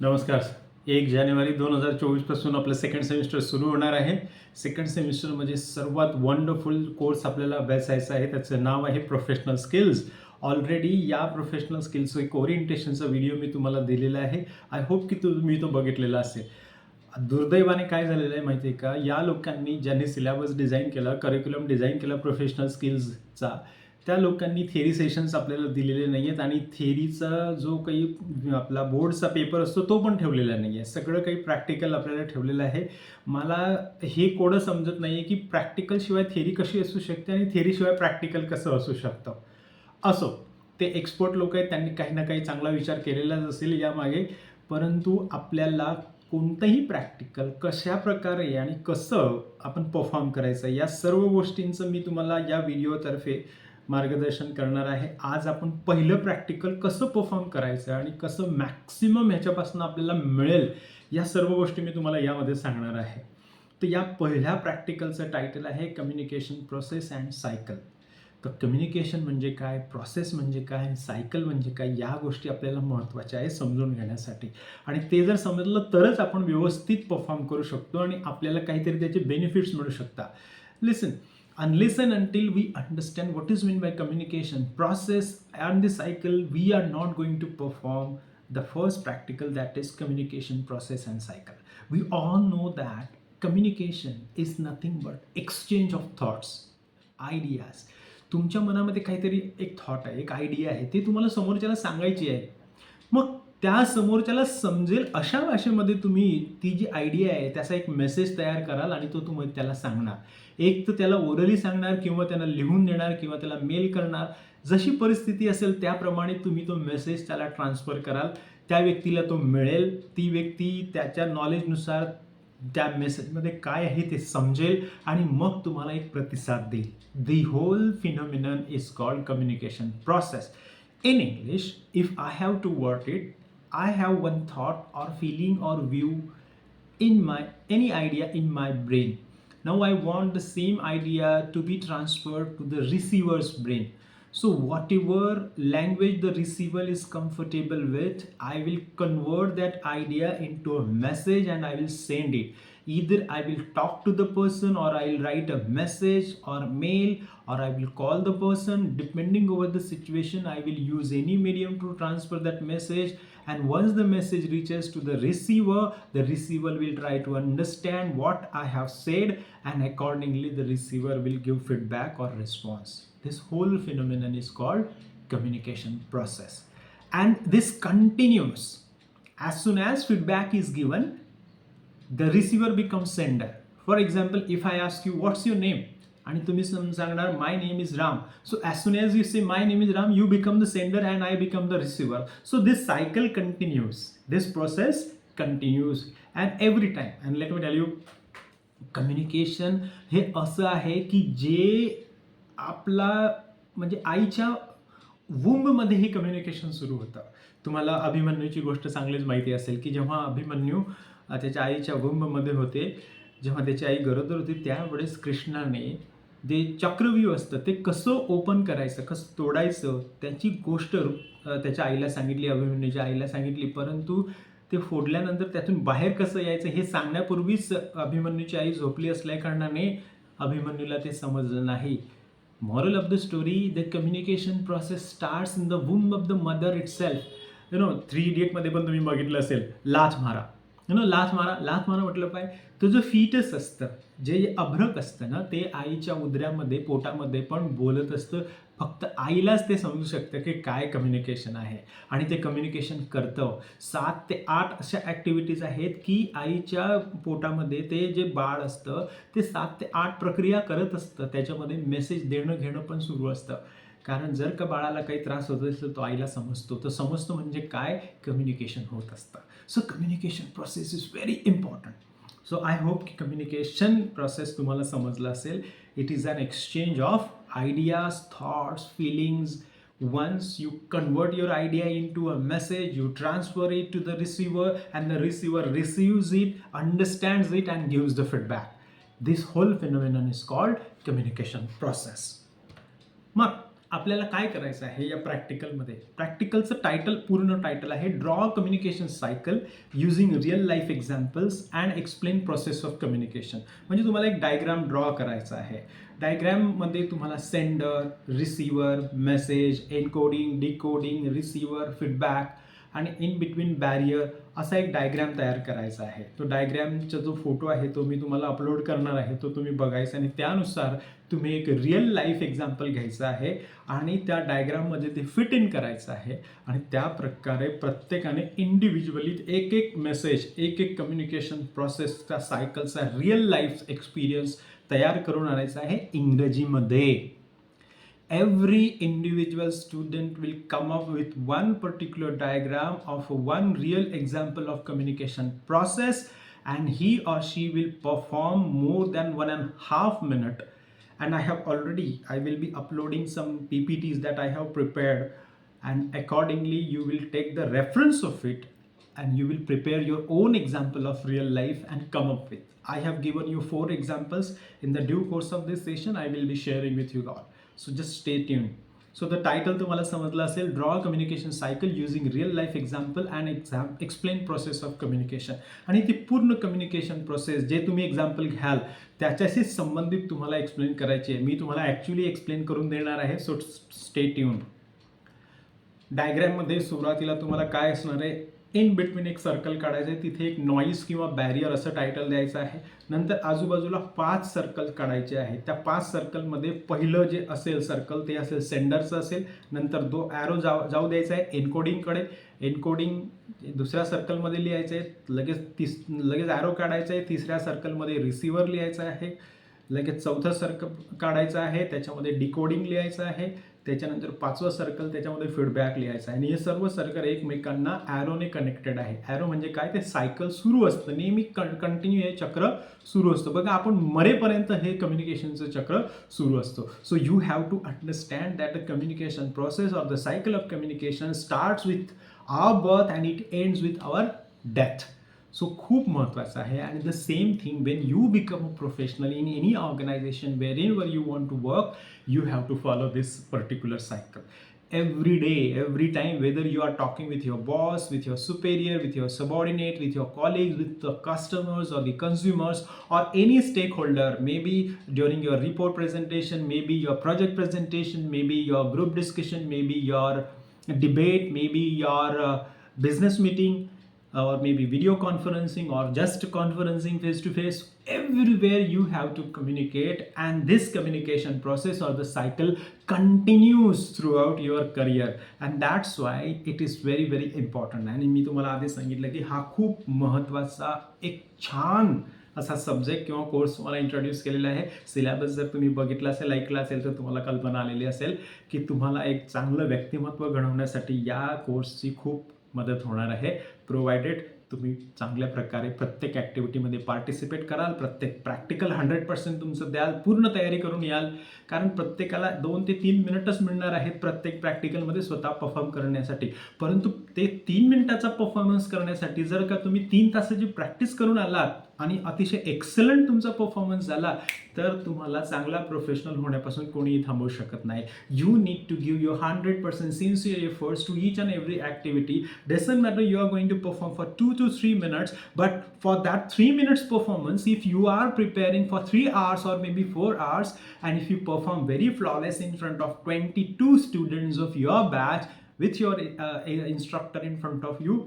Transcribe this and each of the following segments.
नमस्कार. 1 जानेवारी 2024 पासून आपलं सेकंड सेमिस्टर सुरू होणार आहे. सेकंड सेमिस्टरमध्ये सर्वात वंडरफुल कोर्स आपल्याला अभ्यासायचा आहे. त्याचं नाव आहे प्रोफेशनल स्किल्स. ऑलरेडी या प्रोफेशनल स्किल्सचं एक ओरिएंटेशनचा व्हिडिओ मी तुम्हाला दिलेला आहे. आय होप की तुम्ही तो बघितलेला असेल. दुर्दैवाने काय झालेलं आहे माहिती आहे का, या लोकांनी ज्यांनी सिलेबस डिझाईन केला, करिक्युलम डिझाईन केला प्रोफेशनल स्किल्सचा, त्या लोकांनी थेरी सेशन्स आपल्याला दिलेले नाही आहेत आणि थेरीचा जो काही आपला बोर्डचा पेपर असतो तो पण ठेवलेला नाही आहे. सगळं काही प्रॅक्टिकल आपल्याला ठेवलेलं आहे. मला हे कोडं समजत नाही आहे की प्रॅक्टिकलशिवाय थेरी कशी असू शकते आणि थेरीशिवाय प्रॅक्टिकल कसं असू शकतं. असो, ते एक्सपर्ट लोक आहेत, त्यांनी काही ना काही चांगला विचार केलेलाच असेल यामागे. परंतु आपल्याला कोणतंही प्रॅक्टिकल कशा प्रकारे आणि कसं आपण परफॉर्म करायचं या सर्व गोष्टींचं मी तुम्हाला या व्हिडिओतर्फे मार्गदर्शन करणार आहे. आज आपण पहिलं प्रॅक्टिकल कसं परफॉर्म करायचं आणि कसं मॅक्सिमम ह्याच्यापासून आपल्याला मिळेल या सर्व गोष्टी मी तुम्हाला यामध्ये सांगणार आहे. तर या पहिल्या प्रॅक्टिकलचं टायटल आहे कम्युनिकेशन प्रोसेस अँड सायकल. तर कम्युनिकेशन म्हणजे काय, प्रोसेस म्हणजे काय आणि सायकल म्हणजे काय, या गोष्टी आपल्याला महत्त्वाच्या आहे समजून घेण्यासाठी. आणि ते जर समजलं तरच आपण व्यवस्थित परफॉर्म करू शकतो आणि आपल्याला काहीतरी त्याचे बेनिफिट्स मिळू शकतात. लिसन and listen until we understand what is meant by communication process and the cycle. We are not going to perform the first practical, that is communication process and cycle. We all know that communication is nothing but exchange of thoughts, ideas. तुमच्या मनामध्ये काहीतरी एक thought आहे, एक idea आहे, ते तुम्हाला समोरच्याला सांगायची आहे. मग त्या समोरच्याला समजेल अशा भाषेमध्ये तुम्ही ती जी आयडिया आहे त्याचा एक मेसेज तयार कराल आणि तो तुम्ही त्याला सांगणार. एक तर त्याला ओरली सांगणार किंवा त्याला लिहून देणार किंवा त्याला मेल करणार. जशी परिस्थिती असेल त्याप्रमाणे तुम्ही तो मेसेज त्याला ट्रान्सफर कराल. त्या व्यक्तीला तो मिळेल. ती व्यक्ती त्याच्या नॉलेजनुसार त्या मेसेजमध्ये काय आहे ते समजेल आणि मग तुम्हाला एक प्रतिसाद देईल. The whole phenomenon is called communication process. In English, if I have to word it, I have one thought or feeling or view in my any idea in my brain. Now I want the same idea to be transferred to the receiver's brain. So whatever language the receiver is comfortable with, I will convert that idea into a message and I will send it. Either I will talk to the person or I will write a message or mail or I will call the person. Depending over the situation, I will use any medium to transfer that message. And once the message reaches to the receiver will try to understand what I have said, and accordingly the receiver will give feedback or response. This whole phenomenon is called communication process, and this continues. As soon as feedback is given, the receiver becomes sender. For example, if I ask you what's your name आणि तुम्ही सांगणार my name is Ram. So as soon as you say my name is Ram, you become the sender and I become the receiver. So this cycle continues, this process continues and every time. And let me tell you, communication हे असं आहे की जे आपला म्हणजे आईच्या वुंबमध्ये हे communication सुरू होतं. तुम्हाला अभिमन्यूची गोष्ट चांगलीच माहिती असेल की जेव्हा अभिमन्यू त्याच्या आईच्या वुंबमध्ये होते, जेव्हा त्याची आई गरोदर होती, त्यावेळेस कृष्णाने जे चक्रव्यूह असतं ते कसं ओपन करायचं, कसं तोडायचं, त्याची गोष्ट त्याच्या आईला सांगितली, अभिमन्यूच्या आईला सांगितली. परंतु ते फोडल्यानंतर त्यातून बाहेर कसं यायचं हे सांगण्यापूर्वीच अभिमन्यूची आई झोपली असल्याकारणाने अभिमन्यूला ते समजलं नाही. Moral of the story, the communication process starts in the womb of the mother itself. 3 Idiot मध्ये पण तुम्ही बघितलं असेल, लाथ मारा. लाथ मारा. लाथ मारा म्हटलं काय, तो जो फीटस असतं, जे अभ्रक असतं ना, ते आईच्या उदऱ्यामध्ये पोटामध्ये पण बोलत असतं. फक्त आईलाच ते समजू शकतं की काय कम्युनिकेशन आहे आणि ते कम्युनिकेशन करतं. 7 ते 8 अशा ॲक्टिव्हिटीज आहेत की आईच्या पोटामध्ये ते जे बाळ असतं ते 7 ते 8 प्रक्रिया करत असतं. त्याच्यामध्ये मेसेज देणं घेणं पण सुरू असतं. कारण जर का बाळाला काही त्रास होत असेल तो आईला समजतो. तो समजतो म्हणजे काय, कम्युनिकेशन होत असतं. So communication process is very important. So I hope की कम्युनिकेशन प्रोसेस तुम्हाला समजलं असेल. It is an exchange of ideas, thoughts, feelings. Once you convert your idea into a message, you transfer it to the receiver and the receiver receives it, understands it and gives the feedback. This whole phenomenon is called communication process. मग आपल्याला काय करायचं आहे या प्रॅक्टिकलमध्ये. प्रॅक्टिकलचं title, पूर्ण title आहे draw communication cycle using real life examples and explain process of communication. म्हणजे तुम्हाला एक डायग्राम ड्रॉ करायचा आहे. डायग्राममध्ये तुम्हाला sender, receiver, message, encoding, decoding, receiver, feedback आणि इन बिटवीन बॅरियर असा एक डायग्राम तयार करायचा आहे. तो डायग्रामचा जो फोटो आहे तो मी तुम्हाला अपलोड करणार आहे, तो तुम्ही बघायचा आणि त्यानुसार तुम्ही एक रिअल लाईफ एक्झाम्पल घ्यायचं आहे आणि त्या डायग्राममध्ये ते फिट इन करायचं आहे आणि त्या प्रकारे प्रत्येकाने इंडिव्हिज्युअली एक एक मेसेज, एक एक कम्युनिकेशन प्रोसेसचा सायकलचा रिअल लाईफ एक्सपिरियन्स तयार करून आणायचा आहे इंग्रजीमध्ये. Every individual student will come up with one particular diagram of one real example of communication process, and he or she will perform more than 1.5 minutes. And I will be uploading some PPTs that I have prepared, and accordingly you will take the reference of it and you will prepare your own example of real life and come up with. I have given you 4 examples. In the due course of this session I will be sharing with you all. So just stay tuned. So the title तुम्हाला समजलं असेल, draw communication cycle using real life example and explain process of communication. आणि ती पूर्ण communication process जे तुम्ही example घ्याल त्याच्याशी संबंधित तुम्हाला एक्सप्लेन करायची आहे. मी तुम्हाला ॲक्च्युली एक्सप्लेन करून देणार आहे. So stay tune. डायग्रॅममध्ये सुरुवातीला तुम्हाला काय असणार आहे, इन बिटवीन एक सर्कल काढायचं आहे, तिथे एक नॉईज किंवा बॅरियर असं टायटल द्यायचं आहे. नंतर आजूबाजूला 5 सर्कल काढायचे आहेत. त्या 5 सर्कलमध्ये पहिलं जे असेल सर्कल ते असेल सेंडरचं असेल. नंतर 2 ॲरो जाऊ द्यायचा आहे एन्कोडिंगकडे. एन्कोडिंग दुसऱ्या सर्कलमध्ये लिहायचं आहे. लगेच ॲरो काढायचं आहे. तिसऱ्या सर्कलमध्ये रिसिव्हर लिहायचं आहे. लगेच चौथं सर्कल काढायचं आहे, त्याच्यामध्ये डिकोडिंग लिहायचं आहे. त्याच्यानंतर 5वं सर्कल, त्याच्यामध्ये फीडबॅक लिहायचं आहे. आणि हे सर्व सर्कल एकमेकांना ॲरोने कनेक्टेड आहे. ॲरो म्हणजे काय, ते सायकल सुरू असतं नेहमी, कंटिन्यू हे चक्र सुरू असतं. बघा आपण मरेपर्यंत हे कम्युनिकेशनचं चक्र सुरू असतो. So you have to understand that the communication process or the cycle of communication starts with our birth and it ends with our death. So खूप महत्त्वाचं आहे. आणि the same thing when you become a professional in any organization where in where you want to work, you have to follow this particular cycle every day, every time, whether you are talking with your boss, with your superior, with your subordinate, with your colleagues, with the customers or the consumers or any stakeholder, maybe during your report presentation, maybe your project presentation, maybe your group discussion, maybe your debate, maybe your business meeting, or maybe video conferencing or just conferencing face to face. Everywhere you have to communicate, and this communication process or the cycle continues throughout your career, and that's why it is very very important. आणि मी तुम्हाला आधी सांगितलं की हा खूप महत्त्वाचा एक छान असा सब्जेक्ट किंवा कोर्स तुम्हाला इंट्रोड्यूस केलेला आहे. सिलेबस जर तुम्ही बघितला असेल, ऐकला असेल, तर तुम्हाला कल्पना आलेली असेल की तुम्हाला एक चांगलं व्यक्तिमत्व घडवण्यासाठी या कोर्सची खूप मदत होणार आहे. प्रोव्हायडेड तुम्ही चांगल्या प्रकारे प्रत्येक ॲक्टिव्हिटीमध्ये पार्टिसिपेट कराल, प्रत्येक प्रॅक्टिकल 100% तुमचं द्याल, पूर्ण तयारी करून याल. कारण प्रत्येकाला 2 ते 3 मिनिटच मिळणार आहेत प्रत्येक प्रॅक्टिकलमध्ये स्वतः परफॉर्म करण्यासाठी. परंतु ते 3 मिनिटाचा परफॉर्मन्स करण्यासाठी जर का तुम्ही 3 तासाची प्रॅक्टिस करून आलात आणि अतिशय एक्सलंट तुमचा परफॉर्मन्स झाला तर तुम्हाला चांगला प्रोफेशनल होण्यापासून कोणीही थांबवू शकत नाही. You need to give your 100% sincere efforts to each and every activity. Doesn't matter you are going to perform for 2 to 3 minutes, but for that 3 minutes performance, if you are preparing for 3 hours or maybe 4 hours, and if you perform very flawless in front of 22 students of your batch with your instructor in front of you,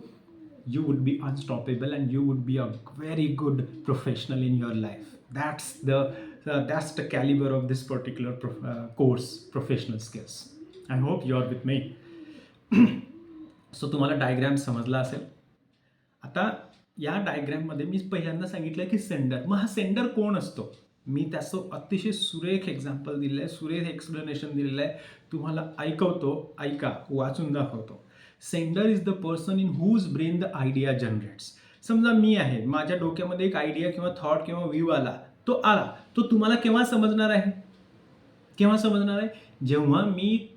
you would be unstoppable and you would be a very good professional in your life. That's the caliber of this particular course, professional skills. I hope you are with me. So तुम्हाला diagram समजला असेल. आता या डायग्राममध्ये मी पहिल्यांदा सांगितलं की sender. मग हा सेंडर कोण असतो, मी त्याचं अतिशय सुरेख एक्झाम्पल दिलेलं आहे, सुरेख एक्सप्लेनेशन दिलेलं आहे. तुम्हाला ऐकवतो, ऐका, वाचून दाखवतो. Sender is the person in whose brain the idea generates. समजा मी आहे, माझ्या डोक्यामध्ये एक आयडिया किंवा थॉट किंवा व्ह्यू आला, तो तुम्हाला केव्हा समजणार आहे, केव्हा समजणार आहे, जेव्हा मी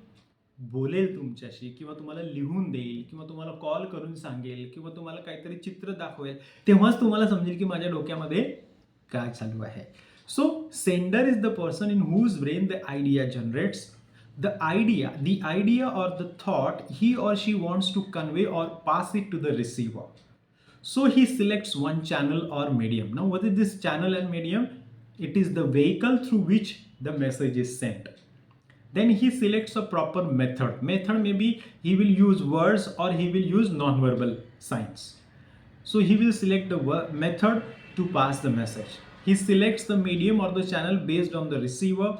बोलेल तुमच्याशी किंवा तुम्हाला लिहून देईल किंवा तुम्हाला कॉल करून सांगेल किंवा तुम्हाला काहीतरी चित्र दाखवेल, तेव्हाच तुम्हाला समजेल की माझ्या डोक्यामध्ये काय चालू आहे. So sender is the person in whose brain the idea generates. the idea or the thought he or she wants to convey or pass it to the receiver. So he selects one channel or medium. Now, what is this channel and medium? It is the vehicle through which the message is sent. Then he selects a proper method. Method maybe he will use words or he will use non-verbal signs. So he will select the method to pass the message. He selects the medium or the channel based on the receiver,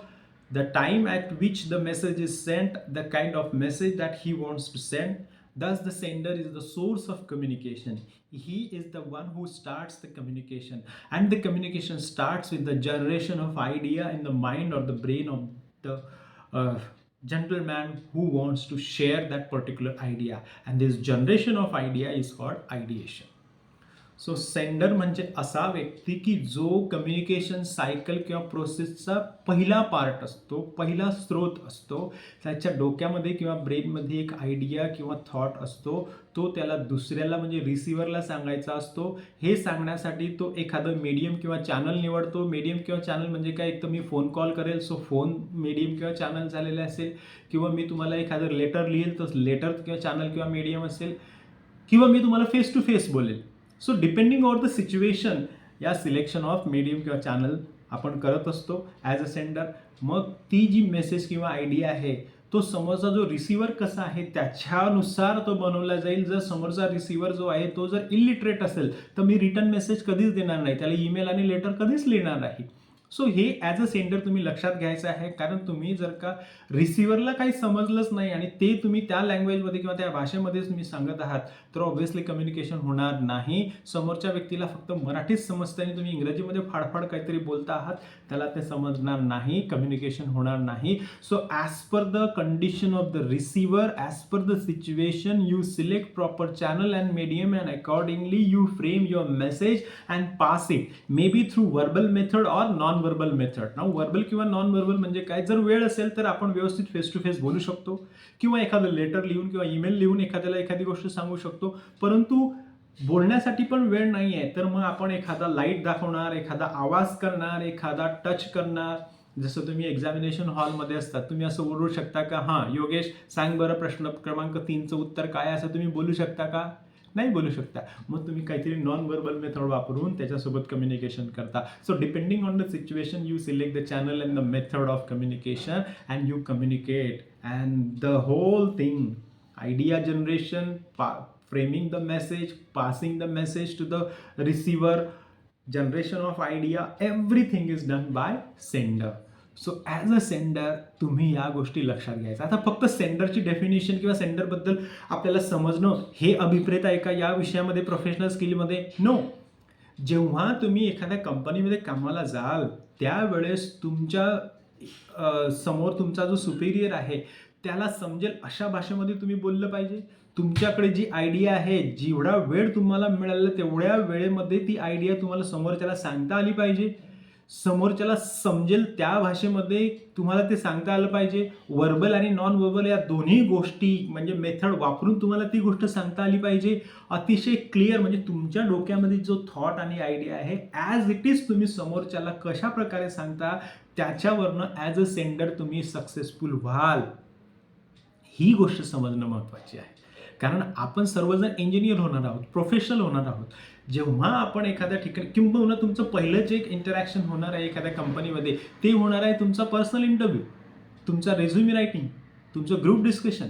the time at which the message is sent, the kind of message that he wants to send. Thus, the sender is the source of communication. He is the one who starts the communication, and the communication starts with the generation of idea in the mind or the brain of the gentleman who wants to share that particular idea, and this generation of idea is called ideation. So sender म्हणजे असा व्यक्ती की जो communication cycle किंवा प्रोसेसचा पहिला part असतो, पहिला स्रोत असतो. त्याच्या डोक्यामध्ये किंवा ब्रेनमध्ये एक आयडिया किंवा थॉट असतो, तो त्याला दुसऱ्याला म्हणजे रिसिव्हरला सांगायचा असतो. हे सांगण्यासाठी तो एखादं मीडियम किंवा चॅनल निवडतो. मीडियम किंवा चॅनल म्हणजे काय, एक तर मी फोन कॉल करेल, सो फोन मीडियम किंवा चॅनल झालेलं असेल, किंवा मी तुम्हाला एखादं लेटर लिहिल तर लेटर किंवा चॅनल किंवा मीडियम असेल, किंवा मी तुम्हाला फेस टू फेस बोलेल. So depending on the situation या सिलेक्शन ऑफ मीडियम किंवा चॅनल आपण करत असतो ॲज अ सेंडर. मग ती जी मेसेज किंवा आयडिया आहे तो समोरचा जो रिसिव्हर कसा आहे त्याच्यानुसार तो बनवला जाईल. जर समोरचा रिसिव्हर जो आहे तो जर इलिटरेट असेल तर मी रिटर्न मेसेज कधीच देणार नाही, त्याला ईमेल आणि लेटर कधीच लिहिणार नाही. सो हे ॲज अ सेंडर तुम्ही लक्षात घ्यायचं आहे, कारण तुम्ही जर का रिसिव्हरला काही समजलंच नाही आणि ते तुम्ही त्या लँग्वेजमध्ये किंवा त्या भाषेमध्येच तुम्ही सांगत आहात तर ऑब्व्हियसली कम्युनिकेशन होणार नाही. समोरच्या व्यक्तीला फक्त मराठीच समजतं आणि तुम्ही इंग्रजीमध्ये फाडफाड काहीतरी बोलता आहात, त्याला ते समजणार नाही, कम्युनिकेशन होणार नाही. So as per the condition of the receiver, as per the situation, you select proper channel and medium and accordingly you frame your message and pass it, may B through verbal method or non verbal method. Now verbal किंवा non verbal म्हणजे काय, जर वेळ असेल तर आपण व्यवस्थित face to face बोलू शकतो, किंवा एखादं लेटर लिहून किंवा ईमेल लिहून एखाद्याला एखादी गोष्ट सांगू शकतो. परंतु बोलण्यासाठी पण वेळ नाही आहे तर मग आपण एखादा लाईट दाखवणार, एखादा आवाज करणार, एखादा टच करणार. जसं तुम्ही एक्झामिनेशन हॉलमध्ये असतात, तुम्ही असं बोलू शकता का, हां योगेश सांग बरं प्रश्न क्रमांक 3चं उत्तर काय, असं तुम्ही बोलू शकता का, नाही बोलू शकता. मग तुम्ही काहीतरी नॉन वर्बल मेथड वापरून त्याच्यासोबत कम्युनिकेशन करता. So depending on the situation you select the channel and the method of communication and you communicate, and the whole thing, idea generation, framing the message, passing the message to the receiver, generation of idea, everything is done by sender. So as a sender तुम्ही या गोष्टी लक्षात घ्यायचा. आता फक्त सेंडरची definition किंवा सेंडरबद्दल आपल्याला समजणं हे अभिप्रेत आहे का या विषयामध्ये, प्रोफेशनल स्किलमध्ये? नो. जेव्हा तुम्ही एखाद्या कंपनीमध्ये कामाला जाल त्यावेळेस तुमच्या समोर तुमचा जो सुपेरियर आहे त्याला समजेल अशा भाषेमध्ये तुम्ही बोललं पाहिजे. तुमच्याकडे जी आयडिया आहे, जेवढा वेळ तुम्हाला मिळाला तेवढ्या वेळेमध्ये ती आयडिया तुम्हाला समोरच्याला सांगता आली पाहिजे. समोरच्याला समजेल त्या भाषेमध्ये तुम्हाला ते सांगता आलं पाहिजे. वर्बल आणि नॉन वर्बल या दोन्ही गोष्टी म्हणजे मेथड वापरून तुम्हाला ती गोष्ट सांगता आली पाहिजे. अतिशय क्लिअर, म्हणजे तुमच्या डोक्यामध्ये जो थॉट आणि आयडिया आहे ॲज इट इज तुम्ही समोरच्याला कशा प्रकारे सांगता त्याच्यावरनं ॲज अ सेंडर तुम्ही सक्सेसफुल व्हाल. ही गोष्ट समजणं महत्त्वाची आहे, कारण आपण सर्वजण इंजिनियर होणार आहोत, प्रोफेशनल होणार आहोत. जेव्हा आपण एखाद्या ठिकाणी किंबहुना तुमचं पहिलं जे एक इंटरॅक्शन होणार आहे एखाद्या कंपनीमध्ये ते होणार आहे तुमचा पर्सनल इंटरव्ह्यू, तुमचा रेझ्युमी रायटिंग, तुमचं ग्रुप डिस्कशन.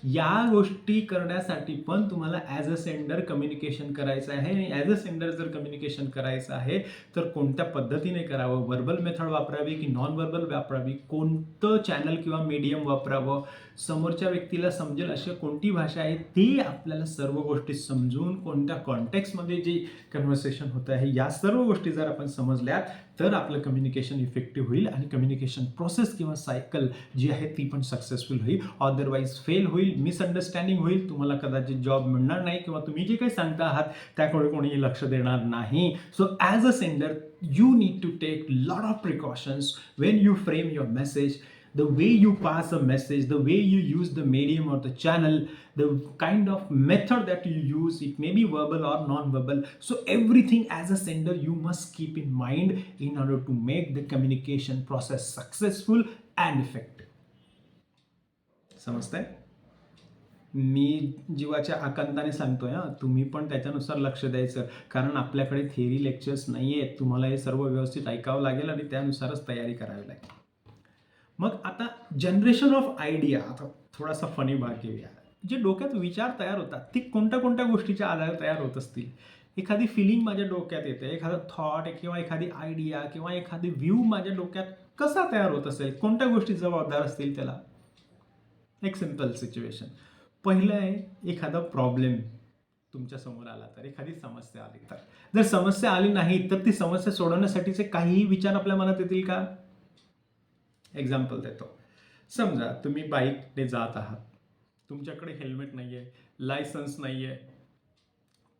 या गोष्टी करण्यासाठी पण तुम्हाला ॲज अ सेंडर कम्युनिकेशन करायचं आहे. आणि ॲज अ सेंडर जर कम्युनिकेशन करायचं आहे तर कोणत्या पद्धतीने करावं, वर्बल मेथड वापरावी की नॉन वर्बल वापरावी, कोणतं चॅनल किंवा मीडियम वापरावं, समोरच्या व्यक्तीला समजेल अशी कोणती भाषा आहे, ती आपल्याला सर्व गोष्टी समजून कोणत्या कॉन्टेक्स्टमध्ये जे कन्व्हर्सेशन होतं आहे या सर्व गोष्टी जर आपण समजल्यात तर आपलं कम्युनिकेशन इफेक्टिव्ह होईल आणि कम्युनिकेशन प्रोसेस किंवा सायकल जी आहे ती पण सक्सेसफुल होईल. अदरवाईज फेल होईल, मिसअंडरस्टँडिंग होईल, तुम्हाला कदाचित जॉब मिळणार नाही किंवा तुम्ही जे काही सांगता आहात त्याकडे कोणीही लक्ष देणार नाही. So as a sender you need to take lot of precautions when you frame your message, the way you pass a message, the way you use the medium or the channel, the kind of method that you use, it may be verbal or non-verbal. So everything as a sender you must keep in mind in order to make the communication process successful and effective. समजतंय? मी जीवाच्या आकांताने सांगतोय हां, तुम्ही पण त्याच्यानुसार लक्ष द्यायचं. कारण आपल्याकडे थिअरी लेक्चर्स नाही आहेत. तुम्हाला हे सर्व व्यवस्थित ऐकावं लागेल आणि त्यानुसारच तयारी करावी लागेल. मग आता जनरेशन ऑफ आयडिया, आता थोडासा फनी भाग घेऊया. जे डोक्यात विचार तयार होतात ती कोणत्या कोणत्या गोष्टीच्या आधारे तयार होत असतील? एखादी फिलिंग माझ्या डोक्यात येते, एखादा थॉट किंवा एखादी आयडिया किंवा एखादी व्ह्यू माझ्या डोक्यात कसा तयार होत असेल? कोणत्या गोष्टी जबाबदार असतील त्याला? एक सिंपल सिच्युएशन. पहिलं आहे, एखादा प्रॉब्लेम तुमच्या समोर आला तर, एखादी समस्या आली तर. जर समस्या आली नाही तर ती समस्या सोडवण्यासाठीचे काहीही विचार आपल्या मनात येतील का? एक्झाम्पल देतो. समजा तुम्ही बाईकने जात आहात, तुमच्याकडे हेल्मेट नाही आहे, लायसन्स नाही आहे,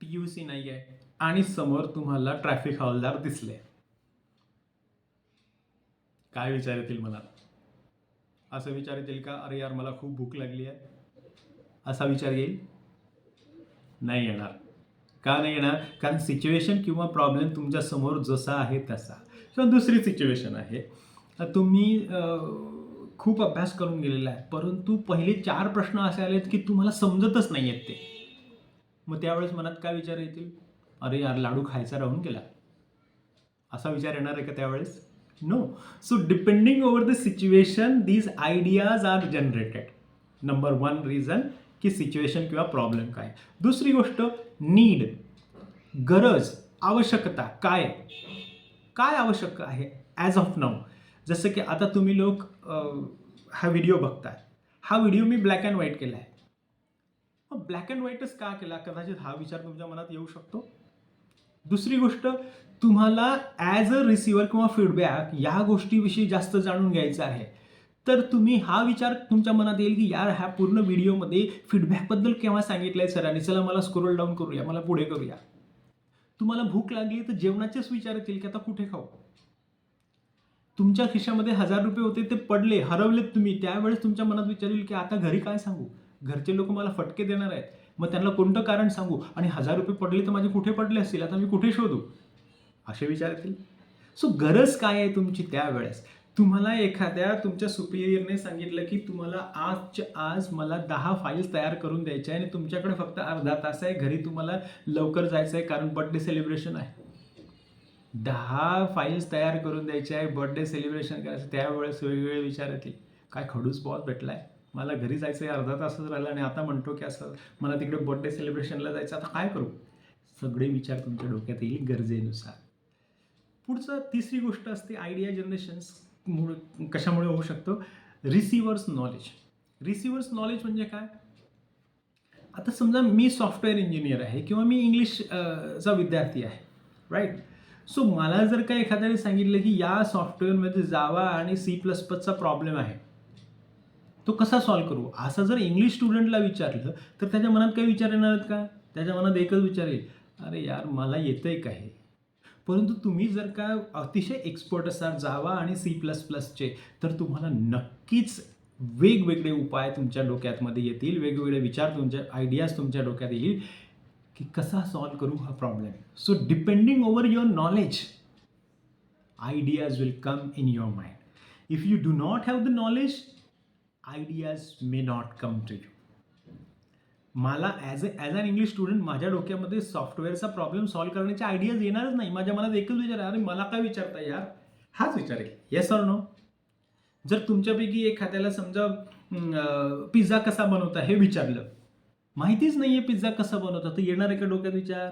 PUC नाही आहे आणि समोर तुम्हाला ट्रॅफिक हवालदार दिसले. काय विचार येतील मनात? असं विचार येतील का, अरे यार मला खूप भूक लागली आहे? असा विचार येईल? नाही येणार. का नाही येणार? कारण सिच्युएशन किंवा प्रॉब्लेम तुमच्या समोर जसा आहे तसा. किंवा दुसरी सिच्युएशन आहे, तुम्ही खूप अभ्यास करून गेलेला आहे, परंतु पहिले 4 प्रश्न असे आलेत की तुम्हाला समजतच नाही आहेत ते. मग त्यावेळेस मनात काय विचार येतील? अरे यार लाडू खायचा राहून गेला. असा विचार येणार आहे का त्यावेळेस? No. So depending over the situation these ideas are generated. Number 1 reason की सिच्युएशन किंवा प्रॉब्लेम काय. दुसरी गोष्ट, नीड, गरज, आवश्यकता. काय काय आवश्यक आहे ॲज ऑफ नाऊ. जसं की आता तुम्ही लोक हा व्हिडिओ बघताय. हा video me black and white केला आहे. मग ब्लॅक अँड व्हाईटच का केला? कदाचित हा विचार तुमच्या मनात येऊ शकतो. दुसरी गोष्ट, तुम्हाला ॲज अ रिसिव्हर किंवा फीडबॅक या गोष्टीविषयी जास्त जाणून घ्यायचं आहे, तर तुम्ही हा विचार तुमच्या मनात येईल की यार ह्या पूर्ण व्हिडिओमध्ये फीडबॅकबद्दल केव्हा सांगितलंय सरांनी, चला मला स्क्रोल डाऊन करूया, मला पुढे करूया. तुम्हाला भूक लागली तर जेवणाचेच विचार येतील की आता कुठे खाऊ. तुमच्या खिशामध्ये 1000 रुपये होते, ते पडले, हरवलेत तुम्ही, त्यावेळेस तुमच्या मनात विचार येईल की आता घरी काय सांगू, घरचे लोक मला फटके देणार आहेत, मग त्यांना कोणतं कारण सांगू, आणि 1000 रुपये पडले तर माझे कुठे पडले असतील, आता मी कुठे शोधू, असे विचार येतील. सो गरज काय आहे तुमची त्यावेळेस? तुम्हाला एखाद्या तुमच्या सुपिरियरने सांगितलं की तुम्हाला आजच्या आज मला 10 फाईल्स तयार करून द्यायच्या आहे आणि तुमच्याकडे फक्त अर्धा तास आहे, घरी तुम्हाला लवकर जायचं आहे कारण बर्थडे सेलिब्रेशन आहे. 10 फाईल्स तयार करून द्यायच्या आहे, बर्थडे सेलिब्रेशन करायचं. त्यावेळेस वेगवेगळे विचार येतील. काय खडूस बॉस भेटलाय, मला घरी जायचं आहे, अर्धा तासच राहिला आणि आता म्हणतो की असं मला तिकडे बर्थडे सेलिब्रेशनला जायचं, आता काय करू? सगळे विचार तुमच्या डोक्यात येईल गरजेनुसार. पुढचं तिसरी गोष्ट असते आयडिया जनरेशन्स कशामुळे होऊ शकतो? Receivers knowledge. रिसिव्हर्स नॉलेज म्हणजे काय? आता समजा मी सॉफ्टवेअर इंजिनियर आहे किंवा मी इंग्लिशचा विद्यार्थी आहे, राईट. सो मला जर का एखाद्याने सांगितलं की या सॉफ्टवेअरमध्ये जावा आणि C++चा प्रॉब्लेम आहे, तो कसा सॉल्व्ह करू, असं जर इंग्लिश स्टुडंटला विचारलं तर त्याच्या मनात काही विचार येणार आहेत का? त्याच्या मनात एकच विचार येईल, अरे यार मला येतंय का हे. परंतु तुम्ही जर का अतिशय एक्सपर्ट असाल जावा आणि C++चे, तर तुम्हाला नक्कीच वेगवेगळे उपाय तुमच्या डोक्यामध्ये येतील, वेगवेगळे विचार तुमच्या आयडियाज तुमच्या डोक्यात येईल की कसा सॉल्व्ह करू हा problem. So depending over your knowledge, ideas will come in your mind. If you do not have the knowledge, ideas may not come to you. मला ॲज अन इंग्लिश स्टुडंट माझ्या डोक्यामध्ये सॉफ्टवेअरचा प्रॉब्लेम सॉल्व्ह करण्याचे ideas येणारच नाही. माझ्या मनात एकच विचार आहे, अरे मला काय विचारता यार, हाच विचार आहे. Yes or no. जर तुमच्यापैकी एखाद्याला समजा पिझ्झा कसा बनवता हे विचारलं, माहितीच नाही आहे पिझ्झा कसा बनवता, तर येणार आहे का डोक्यात विचार?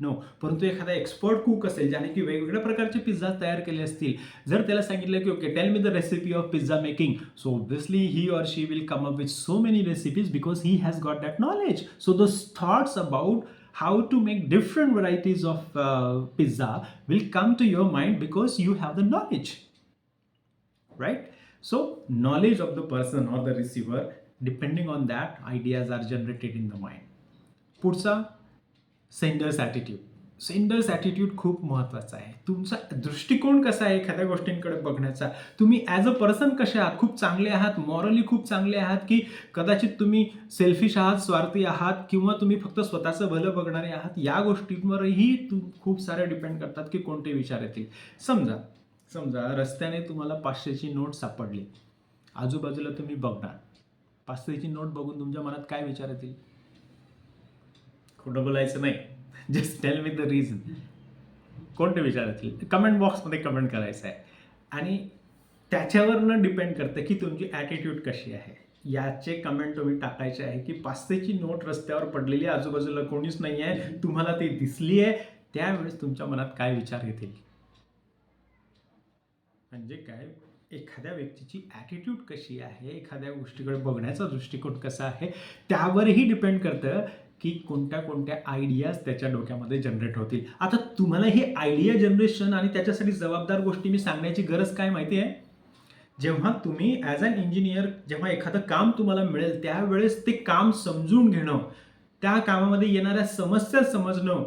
नो. परंतु एखादा एक्सपर्ट कुक असेल ज्याने की वेगवेगळ्या प्रकारचे पिझ्झा तयार केले असतील, जर त्याला सांगितलं की okay tell me the recipe of pizza making, so obviously he or she will come up with so many recipes because he has got that knowledge. So the thoughts about how to make different varieties of pizza will come to your mind because you have the knowledge, right? So knowledge of the person or the receiver, depending on that ideas are generated in the mind. पुढचा, Sanders attitude. Sanders attitude खूप महत्त्वाचा आहे. तुमचा दृष्टिकोन कसा आहे एखाद्या गोष्टींकडे बघण्याचा, तुम्ही ॲज अ पर्सन कसे आहात, खूप चांगले आहात, मॉरली खूप चांगले आहात, की कदाचित तुम्ही सेल्फिश आहात, स्वार्थी आहात, किंवा तुम्ही फक्त स्वतःचं भलं बघणारे आहात, या गोष्टींवरही खूप सारे डिपेंड करतात की कोणते विचार येतील. समजा रस्त्याने तुम्हाला 500ची नोट सापडली, आजूबाजूला तुम्ही बघणार, पाचशेची नोट बघून तुमच्या मनात काय विचार येतील? खोटं बोलायचं नाही, just tail me the reason. कोणते विचार येतील? कमेंट बॉक्समध्ये कमेंट करायचं आहे. आणि त्याच्यावरनं डिपेंड करतं की तुमची ॲटिट्यूड कशी आहे. याचे कमेंट तुम्ही टाकायचे आहे की पाचशेची नोट रस्त्यावर पडलेली आहे, आजूबाजूला कोणीच नाही आहे, तुम्हाला ती दिसली आहे, त्यावेळेस तुमच्या मनात काय विचार येतील. म्हणजे काय, एखाद्या व्यक्तीची ॲटिट्यूड कशी आहे, एखाद्या गोष्टीकडे बघण्याचा दृष्टिकोन कसा आहे, त्यावरही डिपेंड करतं की कोणत्या कोणत्या आयडियाज त्याच्या डोक्यामध्ये जनरेट होतील. आता तुम्हाला ही आयडिया जनरेशन आणि त्याच्यासाठी जबाबदार गोष्टी मी सांगण्याची गरज काय माहिती आहे? जेव्हा तुम्ही ॲज अन इंजिनियर जेव्हा एखादं काम तुम्हाला मिळेल त्यावेळेस ते काम समजून घेणं, त्या कामामध्ये येणाऱ्या समस्या समजणं,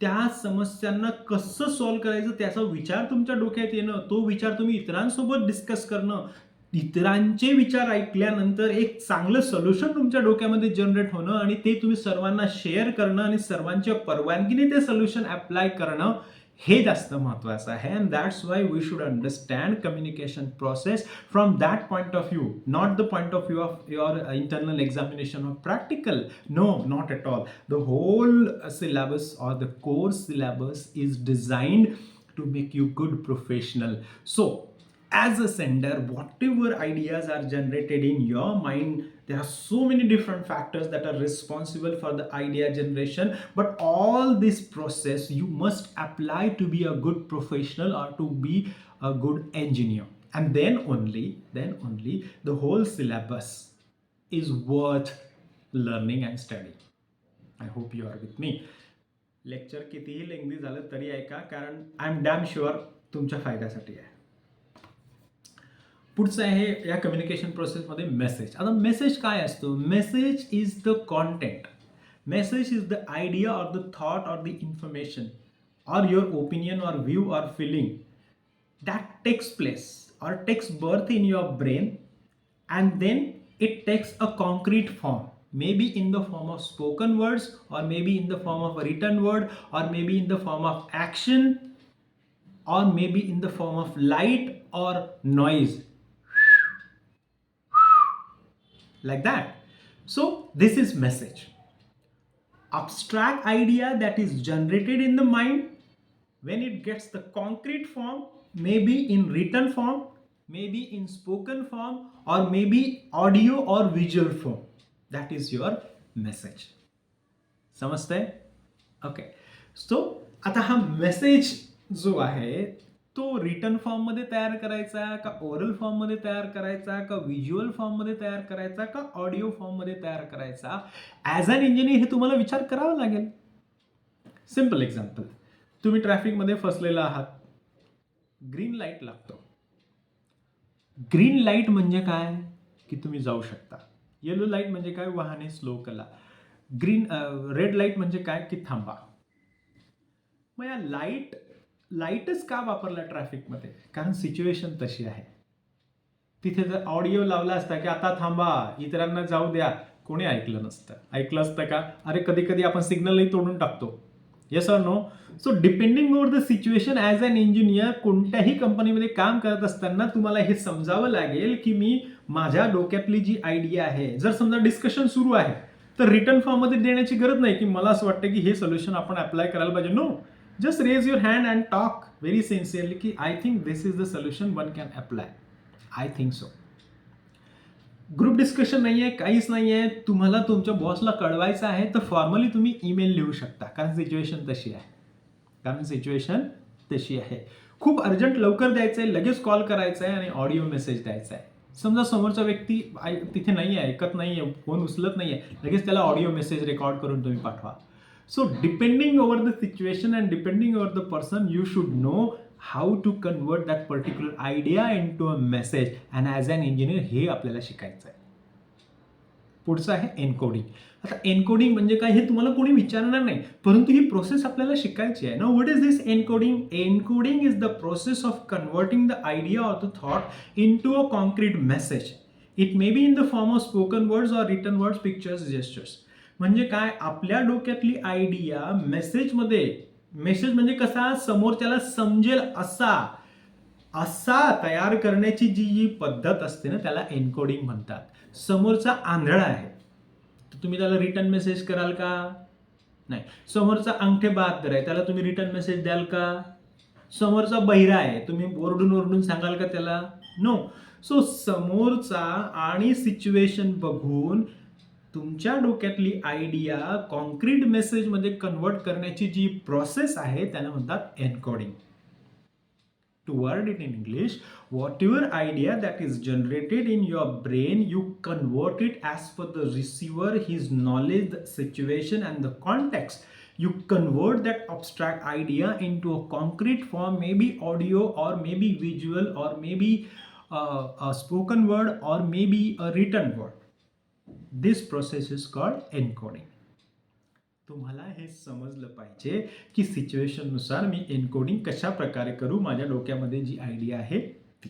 त्या समस्यांना कसं सॉल्व्ह करायचं त्याचा विचार तुमच्या डोक्यात येणं, तो विचार तुम्ही इतरांसोबत डिस्कस करणं, इतरांचे विचार ऐकल्यानंतर एक चांगलं सोल्युशन तुमच्या डोक्यामध्ये जनरेट होणं आणि ते तुम्ही सर्वांना शेअर करणं आणि सर्वांच्या परवानगीने ते सोल्युशन अप्लाय करणं, हे जास्त महत्त्वाचं आहे. And that's why we should understand communication process from that point of view, not the point of view of your internal examination of practical. No, not at all. The होल syllabus or the course syllabus is designed to make you good professional. So as a sender, whatever ideas are generated in your mind, there are so many different factors that are responsible for the idea generation, but all this process you must apply to be a good professional or to be a good engineer, and then only the whole syllabus is worth learning and studying. I hope you are with me. Lecture कितीही lengthy झालं तरी ऐका, कारण I am damn sure तुमच्या फायद्यासाठी आहे. पुढचं आहे या कम्युनिकेशन प्रोसेसमध्ये मेसेज. आता मेसेज काय असतो? Message is the content, message is the idea or the thought or the information or your opinion or view or feeling that takes place or takes birth in your brain, and then it takes a concrete form, maybe in the form of spoken words, or maybe in the form of a written word, or maybe in the form of action, or maybe in the form of light or noise, like that. So this is message, abstract idea that is generated in the mind. When it gets the concrete form, maybe in written form, maybe in spoken form, or maybe audio or visual form, that is your message. समजतंय? Okay. So आता हा message जो आहे तो return फॉर्ममध्ये तयार करायचा का ओरल फॉर्ममध्ये तयार करायचा का व्हिज्युअल फॉर्ममध्ये तयार करायचा का ऑडिओ फॉर्ममध्ये तयार करायचा, ॲज अन इंजिनियर हे तुम्हाला विचार करावा लागेल. सिम्पल एक्झाम्पल, तुम्ही ट्रॅफिकमध्ये फसलेला आहात, ग्रीन लाईट लागतो. ग्रीन लाईट म्हणजे काय की तुम्ही जाऊ शकता, येलो लाईट म्हणजे काय वाहने स्लो करा, रेड लाईट म्हणजे काय की थांबा. मग या लाईटच का वापरला ट्रॅफिकमध्ये? कारण सिच्युएशन तशी आहे. तिथे जर ऑडिओ लावला असता की आता थांबा, इतरांना जाऊ द्या, कोणी ऐकलं नसतं. ऐकलं असतं का? अरे कधी कधी आपण सिग्नलही तोडून टाकतो. Yes or no? So depending over the situation, as an engineer कोणत्याही कंपनीमध्ये काम करत असताना तुम्हाला हे समजावं लागेल की मी माझ्या डोक्यातली जी आयडिया आहे, जर समजा डिस्कशन सुरू आहे तर रिटर्न फॉर्ममध्ये देण्याची गरज नाही की मला असं वाटतं की हे सोल्युशन आपण अप्लाय करायला पाहिजे. No, just raise your hand and talk very sincerely की I think this is the solution one can apply. I think so. Group discussion नाही आहे, काहीच नाही आहे, तुम्हाला तुमच्या बॉसला कळवायचं आहे तर फॉर्मली तुम्ही ईमेल लिहू शकता, कारण सिच्युएशन तशी आहे. खूप अर्जंट लवकर द्यायचं आहे, लगेच कॉल करायचा आहे आणि ऑडिओ मेसेज द्यायचा आहे. समजा समोरचा व्यक्ती तिथे नाही आहे, ऐकत नाही आहे, फोन उचलत नाही आहे, लगेच त्याला ऑडिओ मेसेज रेकॉर्ड करून तुम्ही पाठवा. So depending over the situation and depending over the person, you should know how to convert that particular idea into a message. And as an engineer हे आपल्याला शिकायचं आहे. पुढचं आहे एन्कोडिंग. आता एन्कोडिंग म्हणजे काय हे तुम्हाला कोणी विचारणार नाही, परंतु ही प्रोसेस आपल्याला शिकायची आहे. Now what is this encoding? Encoding is the process of converting the idea or the thought into a concrete message. It may be in the form of spoken words or written words, pictures, gestures. म्हणजे काय, आपल्या डोक्यातली idea मेसेजमध्ये, message म्हणजे कसा, समोरच्याला समजेल असा तयार करण्याची जी पद्धत असते ना, त्याला एन्कोडिंग म्हणतात. समोरचा आंधळा आहे तर तुम्ही त्याला रिटर्न मेसेज कराल का? नाही. समोरचा अंगठे बहाद्दर आहे त्याला तुम्ही रिटर्न मेसेज द्याल का? समोरचा बहिरा आहे तुम्ही ओरडून सांगाल का त्याला? नो. सो समोरचा आणि सिच्युएशन बघून तुमच्या डोक्यातली आयडिया कॉन्क्रीट मेसेजमध्ये कन्वर्ट करण्याची जी प्रोसेस आहे त्याला म्हणतात encoding. To word it in English, whatever idea that is generated in your brain, you convert it as per the receiver, his knowledge, the situation, and the context. You convert that abstract idea into a concrete form, maybe audio, or maybe visual, or maybe a spoken word, or maybe a written word. This process is called encoding. तुम्हाला हे समजलं पाहिजे की सिच्युएशननुसार मी encoding कशा प्रकारे करू माझ्या डोक्यामध्ये जी आयडिया आहे ती.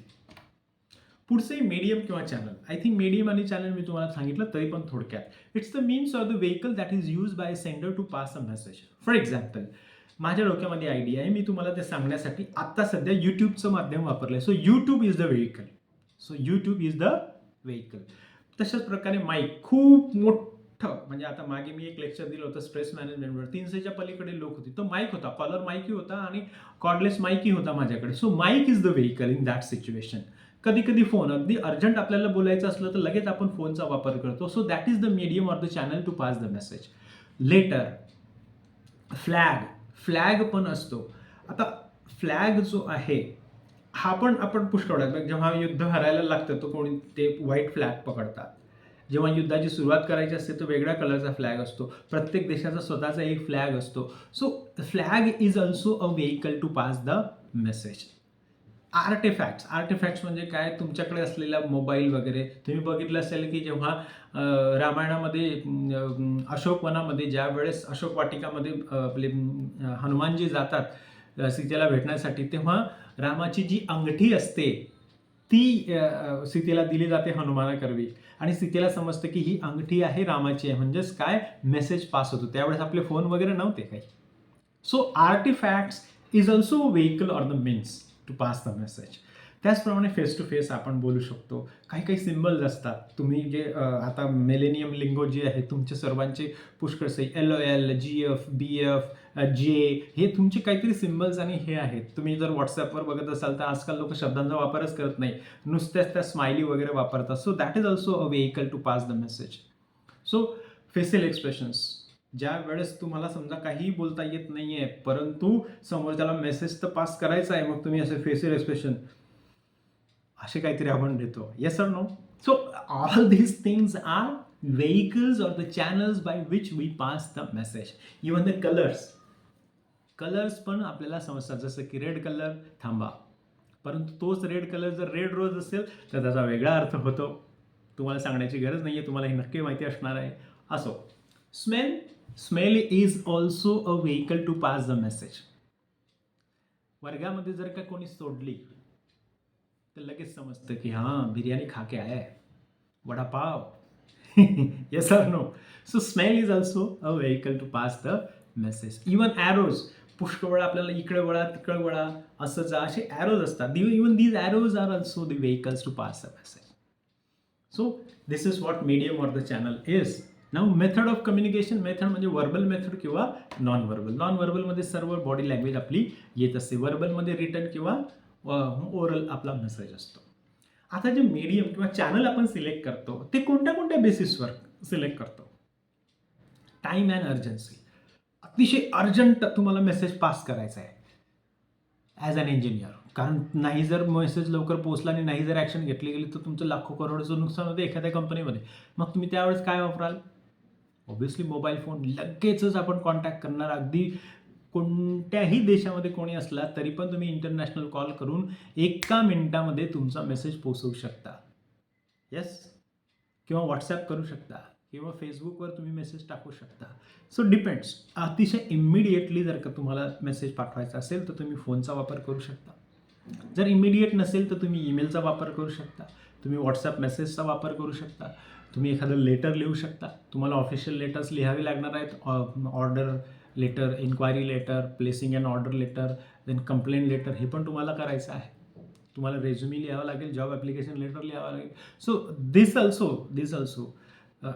पुढचे मीडियम किंवा चॅनल. आय थिंक मीडियम आणि चॅनल मी तुम्हाला सांगितलं तरी पण थोडक्यात. It's the means or the vehicle that is use by sender to pass a message. For example माझ्या डोक्यामध्ये आयडिया आहे मी तुम्हाला ते सांगण्यासाठी आत्ता सध्या यूट्यूबचं माध्यम वापरलं आहे. So YouTube is the vehicle. तशाच प्रकारे माईक खूप मोठं म्हणजे आता मागे मी एक लेक्चर दिलं होतं स्ट्रेस मॅनेजमेंटवर. 300च्या पलीकडे लोक होती. तो माईक होता, कॉलर माईकही होता आणि कॉर्डलेस माईकही होता माझ्याकडे. So mic is the vehicle in that situation. कधी कधी फोन अगदी अर्जंट आपल्याला बोलायचं असलं तर लगेच आपण फोनचा वापर करतो. So that is the medium or the channel to pass the message. Letter, flag पण असतो. आता फ्लॅग जो आहे हा पण आपण पुष्कळ जेव्हा युद्ध हरायला लागतं तो कोणी ते व्हाईट फ्लॅग पकडतात. जेव्हा युद्धाची सुरुवात करायची असते तो वेगळ्या कलरचा फ्लॅग असतो. प्रत्येक देशाचा स्वतःचा एक फ्लॅग असतो. So flag is also a vehicle to pass the message. Artifacts म्हणजे काय? तुमच्याकडे असलेला मोबाईल वगैरे. तुम्ही बघितलं असेल की जेव्हा रामायणामध्ये अशोकवनामध्ये ज्या वेळेस अशोक वाटिकामध्ये आपले हनुमानजी जातात सीतेला भेटण्यासाठी तेव्हा रामाची जी अंगठी असते ती सीतेला दिली जाते हनुमानाकरवी आणि सीतेला समजतं की ही अंगठी आहे रामाची आहे. म्हणजेच काय? मेसेज पास होतो. त्यावेळेस आपले फोन वगैरे नव्हते काही. So artifacts is also vehicle or the means to pass the message. त्याचप्रमाणे फेस टू फेस आपण बोलू शकतो. काही सिम्बल्स असतात. तुम्ही जे आता मिलेनियम लिंगो जी आहे तुमच्या सर्वांचे पुष्कळसे LOL, GF, BF, जे हे तुमचे काहीतरी सिम्बल्स आणि हे आहेत. तुम्ही जर व्हॉट्सॲपवर बघत असाल तर आजकाल लोक शब्दांचा वापरच करत नाही. नुसत्याच त्या स्माइली वगैरे वापरतात. So that is also a vehicle to pass the message. So facial expressions. ज्या वेळेस तुम्हाला समजा काहीही बोलता येत नाही आहे परंतु समोरच्याला मेसेज तर पास करायचा आहे मग तुम्ही असे फेशियल एक्सप्रेशन असे काहीतरी आपण देतो. Yes or no? So all these things are vehicles or the channels by which we pass the message. Even the colours पण आपल्याला समजतात. जसं की रेड कलर थांबा, परंतु तोच रेड कलर जर रेड रोज असेल तर त्याचा वेगळा अर्थ होतो. तुम्हाला सांगण्याची गरज नाही आहे, तुम्हाला हे नक्की माहिती असणार आहे. असो, smell is also a vehicle to pass the message. वर्गामध्ये जर का कोणी सोडली तर लगेच समजतं की हां बिर्याणी खा के आया है, vada pav. Yes or no? So smell is also a vehicle to pass the message. Even arrows. पुष्कळ वेळा आपल्याला इकडे वळा तिकडे वळा असं जा असे ॲरोज असतात. Even these arrows are also the vehicles to pass the message. So this is what medium or the channel is. Now method of communication. Method म्हणजे वर्बल मेथड किंवा नॉन व्हर्बलमध्ये सर्व बॉडी लँग्वेज आपली येत असते. वर्बलमध्ये written किंवा oral आपला मेसेज असतो. आता जे मीडियम किंवा चॅनल आपण सिलेक्ट करतो ते कोणत्या बेसिसवर सिलेक्ट करतो? Time and urgency. अतिशय अर्जंट तुम्हाला मेसेज पास करायचा आहे ॲज अन इंजिनियर. कारण नाही जर मेसेज लवकर पोहोचला आणि नाही जर ॲक्शन घेतली गेली तर तुमचं लाखो करोडचं नुकसान होतं एखाद्या कंपनीमध्ये. मग तुम्ही त्यावेळेस काय वापराल? Obviously mobile phone. लगेचच आपण कॉन्टॅक्ट करणार. अगदी कोणत्याही देशामध्ये कोणी असला तरी पण तुम्ही इंटरनॅशनल कॉल करून 1 मिनिटामध्ये तुमचा मेसेज पोहोचवू शकता. येस? किंवा व्हॉट्सॲप करू शकता किंवा फेसबुकवर तुम्ही मेसेज टाकू शकता. So depends. अतिशय इमिडिएटली जर का तुम्हाला मेसेज पाठवायचा असेल तर तुम्ही फोनचा वापर करू शकता. जर इमिडिएट नसेल तर तुम्ही ईमेलचा वापर करू शकता. तुम्ही व्हॉट्सॲप मेसेजचा वापर करू शकता. तुम्ही एखादं लेटर लिहू शकता. तुम्हाला ऑफिशियल लेटर्स लिहावे लागणार आहेत. Order letter, inquiry letter, placing and order letter, then complaint letter हे पण तुम्हाला करायचं आहे. तुम्हाला रेझ्युमी लिहावं लागेल, जॉब ॲप्लिकेशन लेटर लिहावं लागेल. So this also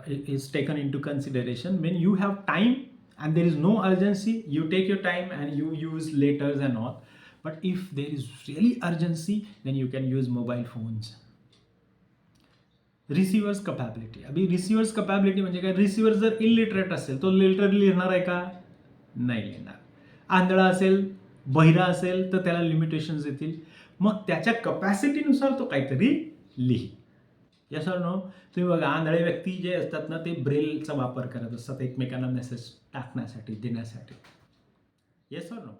is taken into consideration. When you have time and there is no urgency, you take your time and you use letters and all. But if there is really urgency, then you can use mobile phones. Receivers capability. अभि receivers capability म्हणजे काय? Receiver जर illiterate असेल तो letter लिहिणार आहे का? नाही लिहिणार. आंधळा असेल, बहिरा असेल तर त्याला लिमिटेशन्स येतील. मग त्याच्या कपॅसिटीनुसार तो काहीतरी लिही. Yes or no? तुम्ही बघा, आंधळे व्यक्ती जे असतात ना ते ब्रेलचा वापर करत असतात एकमेकांना मेसेज टाकण्यासाठी, देण्यासाठी. Yes or no?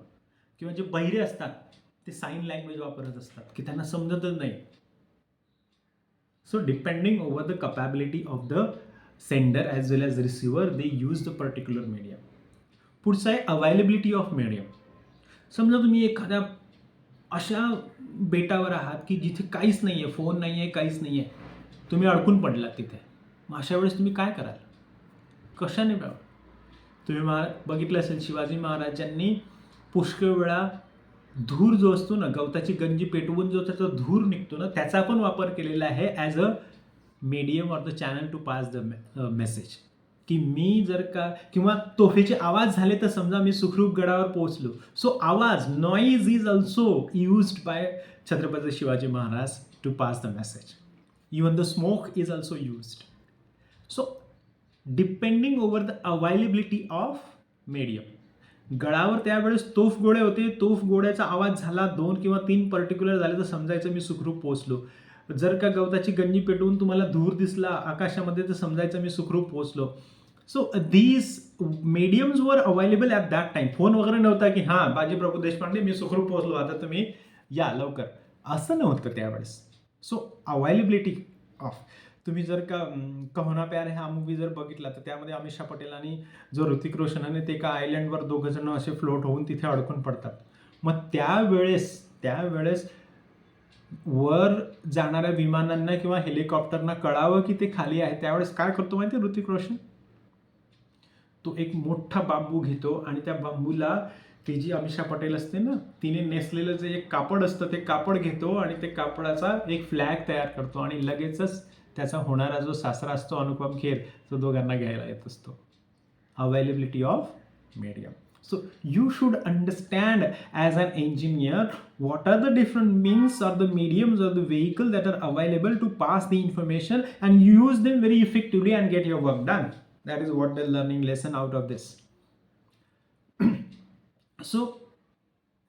किंवा जे बहिरे असतात ते साईन लँग्वेज वापरत असतात की त्यांना समजतच नाही. So depending over the capability of the sender as well as receiver, they use the particular medium. पुढचं आहे अवेलेबिलिटी ऑफ मीडियम. समजा तुम्ही एखाद्या अशा बेटावर आहात की जिथे काहीच नाही आहे, फोन नाही आहे, काहीच नाही आहे, तुम्ही अडकून पडलात तिथे. मग अशा वेळेस तुम्ही काय कराल? कशाने बघा, तुम्ही बघितलं असेल शिवाजी महाराजांनी पुष्कळ वेळा धूर जो असतो ना, गवताची गंजी पेटवून जो त्याचा धूर निघतो ना, त्याचा पण वापर केलेला आहे as a medium or the channel to pass the message. की मी जर का किंवा तोफेचे आवाज झाले तर समजा मी सुखरूप गडावर पोहोचलो. सो आवाज, noise is also used by Chhatrapati Shivaji Maharaj to pass the message. Even the smoke is also used. So depending over the availability of medium. गडावर त्यावेळेस तोफ गोळे होते, तोफ गोळ्याचा आवाज झाला, 2 किंवा 3 पर्टिक्युलर झाले तर समजायचं मी सुखरूप पोहोचलो. जर का गवताची गंजी पेटवून तुम्हाला धूर दिसला आकाशामध्ये तर समजायचं मी सुखरूप पोहोचलो. सो दीज मीडियम्स वर available at that time. Phone वगैरे नव्हता की हां बाजीप्रभू देशपांडे मी सुखरूप पोहोचलो, आता तुम्ही या लवकर, असं नव्हतं त्यावेळेस. So availability of. तुम्ही जर का कहो ना प्यार है हा मूवी जर बघितला तर त्यामध्ये अमिषा पटेल आणि जो ऋतिक रोशन आहे ते एका आयलँडवर दोघं जण असे फ्लोट होऊन तिथे अडकून पडतात. मग त्यावेळेस वर जाणाऱ्या विमानांना किंवा हेलिकॉप्टरना कळावं की ते खाली आहे, त्यावेळेस काय करतो माहिती आहे ऋतिक रोशन? तो एक मोठा बांबू घेतो आणि त्या बांबूला ती जी अमिषा पटेल असते ना, तिने नेसलेलं जे एक कापड असतं ते कापड घेतो आणि ते कापडाचा एक फ्लॅग तयार करतो आणि लगेचच त्याचा होणारा जो सासरा असतो अनुपम खेर तो दोघांना घ्यायला येत असतो. Availability of medium. So you should understand as an engineer what are the different means or the mediums or the vehicle that are available to pass the information and use them very effectively and get your work done. That is what the learning lesson out of this. So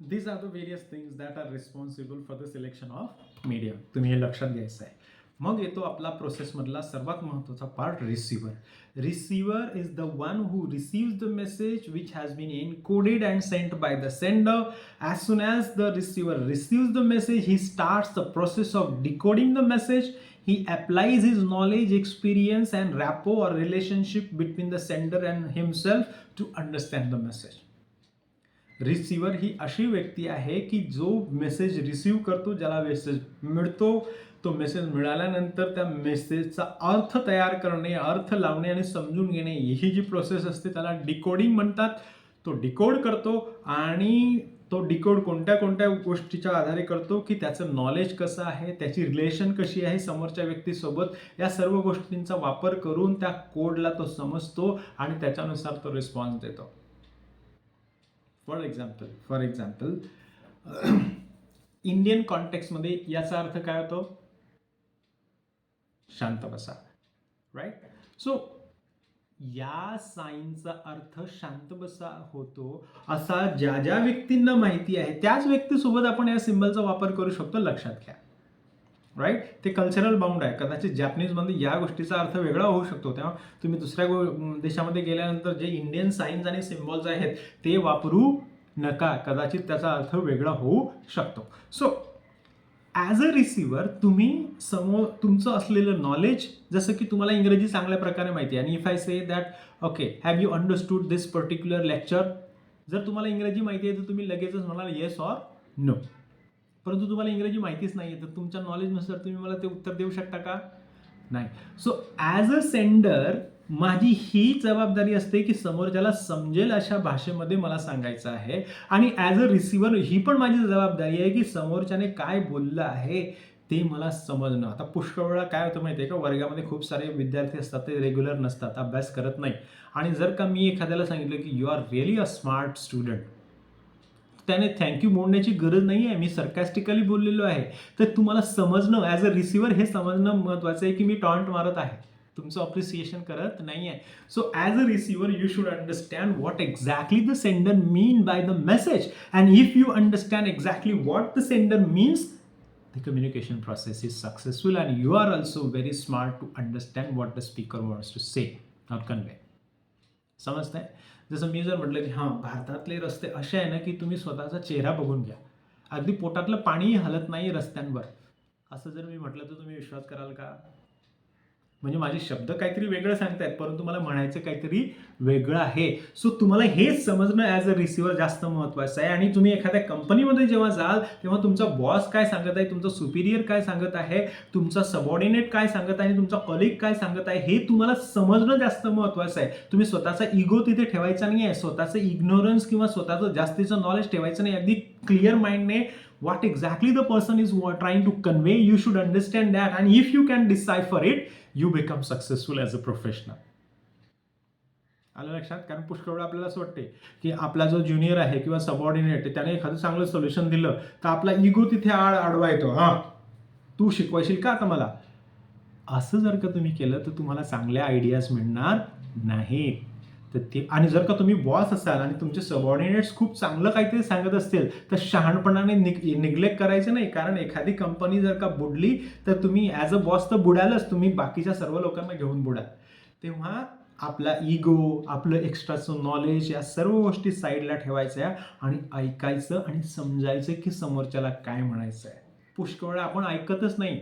these are the various things that are responsible for the selection of medium. तुम्ही हे लक्षात घ्यायचं आहे. मग येतो आपला प्रोसेसमधला सर्वात महत्त्वाचा part, receiver. Receiver is the one who receives the message which has been encoded and sent by the sender. As soon as the receiver receives the message, he starts the process of decoding the message. He applies his knowledge, experience and rapport or relationship between the sender and himself to understand the message. Receiver ही अशी व्यक्ती आहे की जो message receive करतो, ज्याला message मिळतो, तो मेसेज मिळाल्यानंतर त्या मेसेजचा अर्थ तयार करणे, अर्थ लावणे आणि समजून घेणे ही जी प्रोसेस असते त्याला डिकोडिंग म्हणतात. तो डिकोड करतो आणि तो डिकोड कोणत्या कोणत्या गोष्टीच्या आधारे करतो की त्याचं नॉलेज कसं आहे, त्याची रिलेशन कशी आहे समोरच्या व्यक्तीसोबत, या सर्व गोष्टींचा वापर करून त्या कोडला तो समजतो आणि त्याच्यानुसार तो रिस्पॉन्स देतो. फॉर एक्झाम्पल इंडियन कॉन्टेक्स्टमध्ये याचा अर्थ काय होतो? शांत बसा. राईट. सो या साईनचा अर्थ शांत बसा होतो असा ज्या ज्या व्यक्तींना माहिती आहे त्याच व्यक्तीसोबत आपण या सिम्बलचा वापर करू शकतो, लक्षात घ्या. राईट. ते कल्चरल बाउंड आहे. कदाचित जॅपनीजमध्ये या गोष्टीचा अर्थ वेगळा होऊ शकतो, तेव्हा तुम्ही दुसऱ्या देशामध्ये गेल्यानंतर जे इंडियन साईन्स आणि सिम्बॉल्स आहेत ते वापरू नका, कदाचित त्याचा अर्थ वेगळा होऊ शकतो. सो ॲज अ रिसिव्हर तुम्ही तुमचं असलेलं नॉलेज, जसं की तुम्हाला इंग्रजी चांगल्या प्रकारे माहिती आहे आणि if I say that okay have you understood this particular lecture, जर तुम्हाला इंग्रजी माहिती आहे तर तुम्ही लगेचच म्हणाल येस ऑर नो. परंतु तुम्हाला इंग्रजी माहितीच नाही आहे तर तुमच्या नॉलेजनुसार तुम्ही मला ते उत्तर देऊ शकता का? नाही. सो ॲज अ सेंडर माझी ही जबाबदारी असते की समोरच्याला समजेल अशा भाषेमध्ये मला सांगायचं आहे. आणि ॲज अ रिसिव्हर ही पण माझी जबाबदारी आहे की समोरच्याने काय बोललं आहे ते मला समजणं. आता पुष्कळ वेळा काय होतं माहिती आहे का, वर्गामध्ये खूप सारे विद्यार्थी असतात, ते रेग्युलर नसतात, अभ्यास करत नाही. आणि जर का मी एखाद्याला सांगितलं की you are really a smart student, त्याने थँक्यू बोलण्याची गरज नाही आहे, मी सरकॅस्टिकली बोललेलो आहे. तर तुम्हाला समजणं, ॲज अ रिसिव्हर हे समजणं महत्त्वाचं आहे की मी टॉन्ट मारत आहे, तुमचं अप्रिसिएशन करत नाही आहे. So as a receiver you should understand what exactly the sender mean by the message. And if you understand exactly what the sender means, the communication process is successful and you are also very smart to understand what the speaker wants to say or convey. समजतंय? जसं मी जर म्हटलं की हां, भारतातले रस्ते असे आहे ना की तुम्ही स्वतःचा चेहरा बघून घ्या, अगदी पोटातलं पाणीही हलत नाही रस्त्यांवर, असं जर मी म्हटलं तर तुम्ही विश्वास कराल का? म्हणजे माझे शब्द काहीतरी वेगळं सांगतायत, परंतु मला म्हणायचं काहीतरी वेगळं आहे. सो तुम्हाला हेच समजणं ॲज अ रिसिव्हर जास्त महत्त्वाचं आहे. आणि तुम्ही एखाद्या कंपनीमध्ये जेव्हा जाल तेव्हा तुमचा बॉस काय सांगत आहे, तुमचा सुपिरियर काय सांगत आहे, तुमचा सबऑर्डिनेट काय सांगत आहे आणि तुमचा कलिग काय सांगत आहे, हे तुम्हाला समजणं जास्त महत्त्वाचं आहे. तुम्ही स्वतःचा इगो तिथे ठेवायचा नाही आहे, स्वतःचं इग्नोरन्स किंवा स्वतःचं जास्तीचं नॉलेज ठेवायचं नाही. अगदी clear माइंडने what exactly the person is trying to convey, you should understand that, and if you can decipher it, you become successful as a professional. आलं लक्षात? कारण पुष्कळ वेळा आपल्याला असं वाटते की आपला जो ज्युनियर आहे किंवा सबऑर्डिनेट आहे त्याने एखादं चांगलं सोल्युशन दिलं तर आपला इगो तिथे आडवा येतो. हां, तू शिकवायशील का आता मला? असं जर का तुम्ही केलं तर तुम्हाला चांगल्या आयडियाज मिळणार नाहीत. तर ते, आणि जर का तुम्ही बॉस असाल आणि तुमचे सबऑर्डिनेट्स खूप चांगलं काहीतरी सांगत असतील तर शहाणपणाने निग्लेक्ट करायचं नाही. कारण एखादी कंपनी जर का बुडली तर तुम्ही ॲज अ बॉस तर बुडालच, तुम्ही बाकीच्या सर्व लोकांना घेऊन बुडाल. तेव्हा आपला इगो, आपलं एक्स्ट्राचं नॉलेज, या सर्व गोष्टी साईडला ठेवायच्या आणि ऐकायचं आणि समजायचं की समोरच्याला काय म्हणायचं आहे. पुष्कळ वेळा आपण ऐकतच नाही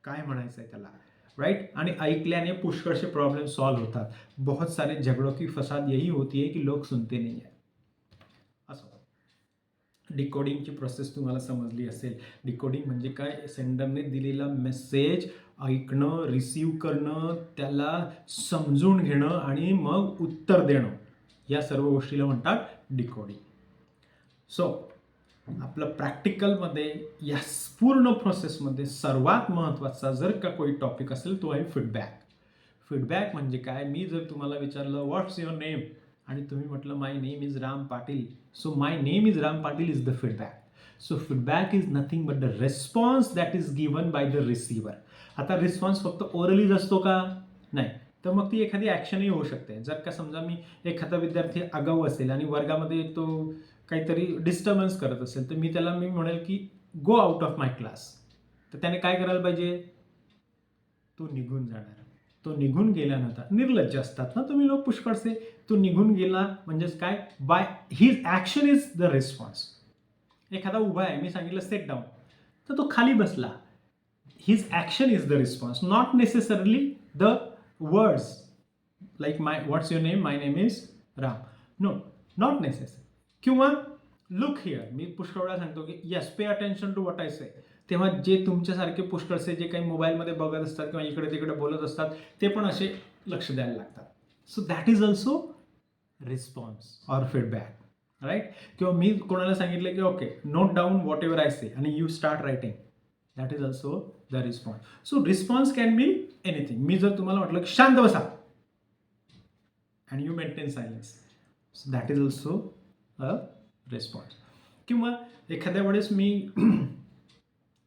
काय म्हणायचं आहे त्याला, राइट? आणि ऐकल्याने पुष्कळसे प्रॉब्लेम सॉल्व होतात. बहुत सारे झगड़ों की फसाद यही होती है की लोग सुनते नहीं है. असं डिकोडिंगची प्रोसेस तुम्हाला समजली असेल. डिकोडिंग म्हणजे काय? सेंडरने दिलेला मेसेज ऐकणं, रिसीव्ह करणं, त्याला समजून घेणं आणि मग उत्तर देणं, या सर्व गोष्टीला म्हणतात डिकोडिंग. सो आपलं प्रॅक्टिकलमध्ये या पूर्ण प्रोसेसमध्ये सर्वात महत्त्वाचा जर का कोणी टॉपिक असेल तो आहे फीडबॅक. फीडबॅक म्हणजे काय? मी जर तुम्हाला विचारलं व्हॉट्स युअर नेम आणि तुम्ही म्हटलं my name is Ram Patil, so my name is Ram Patil is the feedback. So feedback is nothing but the response that is given by the receiver. आता रिस्पॉन्स फक्त ओरलीच असतो का? नाही. तर मग ती एखादी ॲक्शनही होऊ शकते. जर का समजा मी एखादा विद्यार्थी आगाऊ असेल आणि वर्गामध्ये तो काहीतरी डिस्टर्बन्स करत असेल तर मी म्हणेल की go out of my class. तर त्याने काय करायला पाहिजे? तो निघून जाणार. तो निघून गेल्यानंतर, निर्लज्ज असतात ना तुम्ही लोक पुष्कळसे, तो निघून गेला म्हणजेच काय? By his action is the response. एखादा उभा आहे, मी सांगितलं सेट डाऊन, तर तो खाली बसला. His action is the response, not necessarily the words like my what's your name, my name is Ram. No, not necessary. किंवा लुक हिअर, मी पुष्कळ वेळा सांगतो की yes, pay attention to what I say. तेव्हा जे तुमच्यासारखे पुष्कळसे जे काही मोबाईलमध्ये बघत असतात किंवा इकडे तिकडे बोलत असतात ते पण असे लक्ष द्यायला लागतात. So that is also response or feedback, right? किंवा मी कोणाला सांगितलं की okay, note down whatever I say आणि you start writing, that is also the response. So response can be anything. मी जर तुम्हाला म्हटलं की शांत बसा and you maintain silence, so that is also a response. किंवा एखाद्या वेळेस मी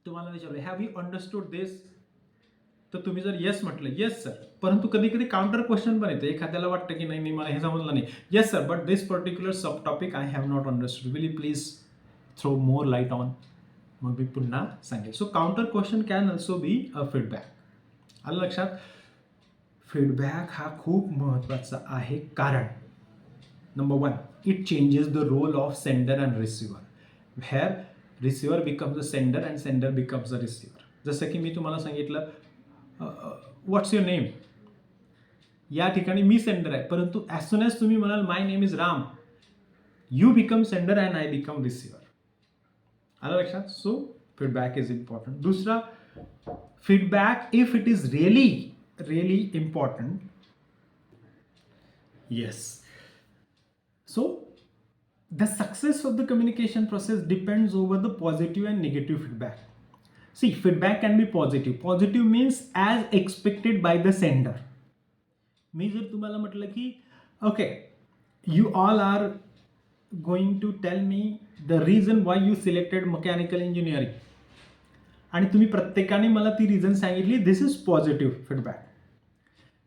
तुम्हाला विचारलं हॅव यू अंडरस्टूड दिस, तर तुम्ही जर येस म्हटलं येस सर, परंतु कधी कधी काउंटर क्वेश्चन पण येते. एखाद्याला वाटतं की नाही मला हे समजलं नाही, yes sir but this particular sub topic I have not understood, will you please throw more light on. मग मी पुन्हा सांगेल. So counter question can also be a feedback. आलं लक्षात? फीडबॅक हा खूप महत्त्वाचा आहे कारण number one, it changes the role of sender and receiver. Where receiver becomes a sender and sender becomes a receiver. जसं की मी तुम्हाला सांगितलं व्हॉट्स युअर नेम, या ठिकाणी मी सेंडर आहे, परंतु ॲज सून ॲज तुम्ही म्हणाल my name is Ram, you become sender and I become receiver. आलं लक्षात? So feedback is important. दुसरा, feedback if it is really important, Yes. So the success of the communication process depends over the positive and negative feedback. See, feedback can be positive. Positive means as expected by the sender. मी जर तुम्हाला म्हटलं की okay you all are going to tell me the reason why you selected mechanical engineering आणि तुम्ही प्रत्येकाने मला ती रिझन सांगितली, दिस इज पॉझिटिव्ह फीडबॅक.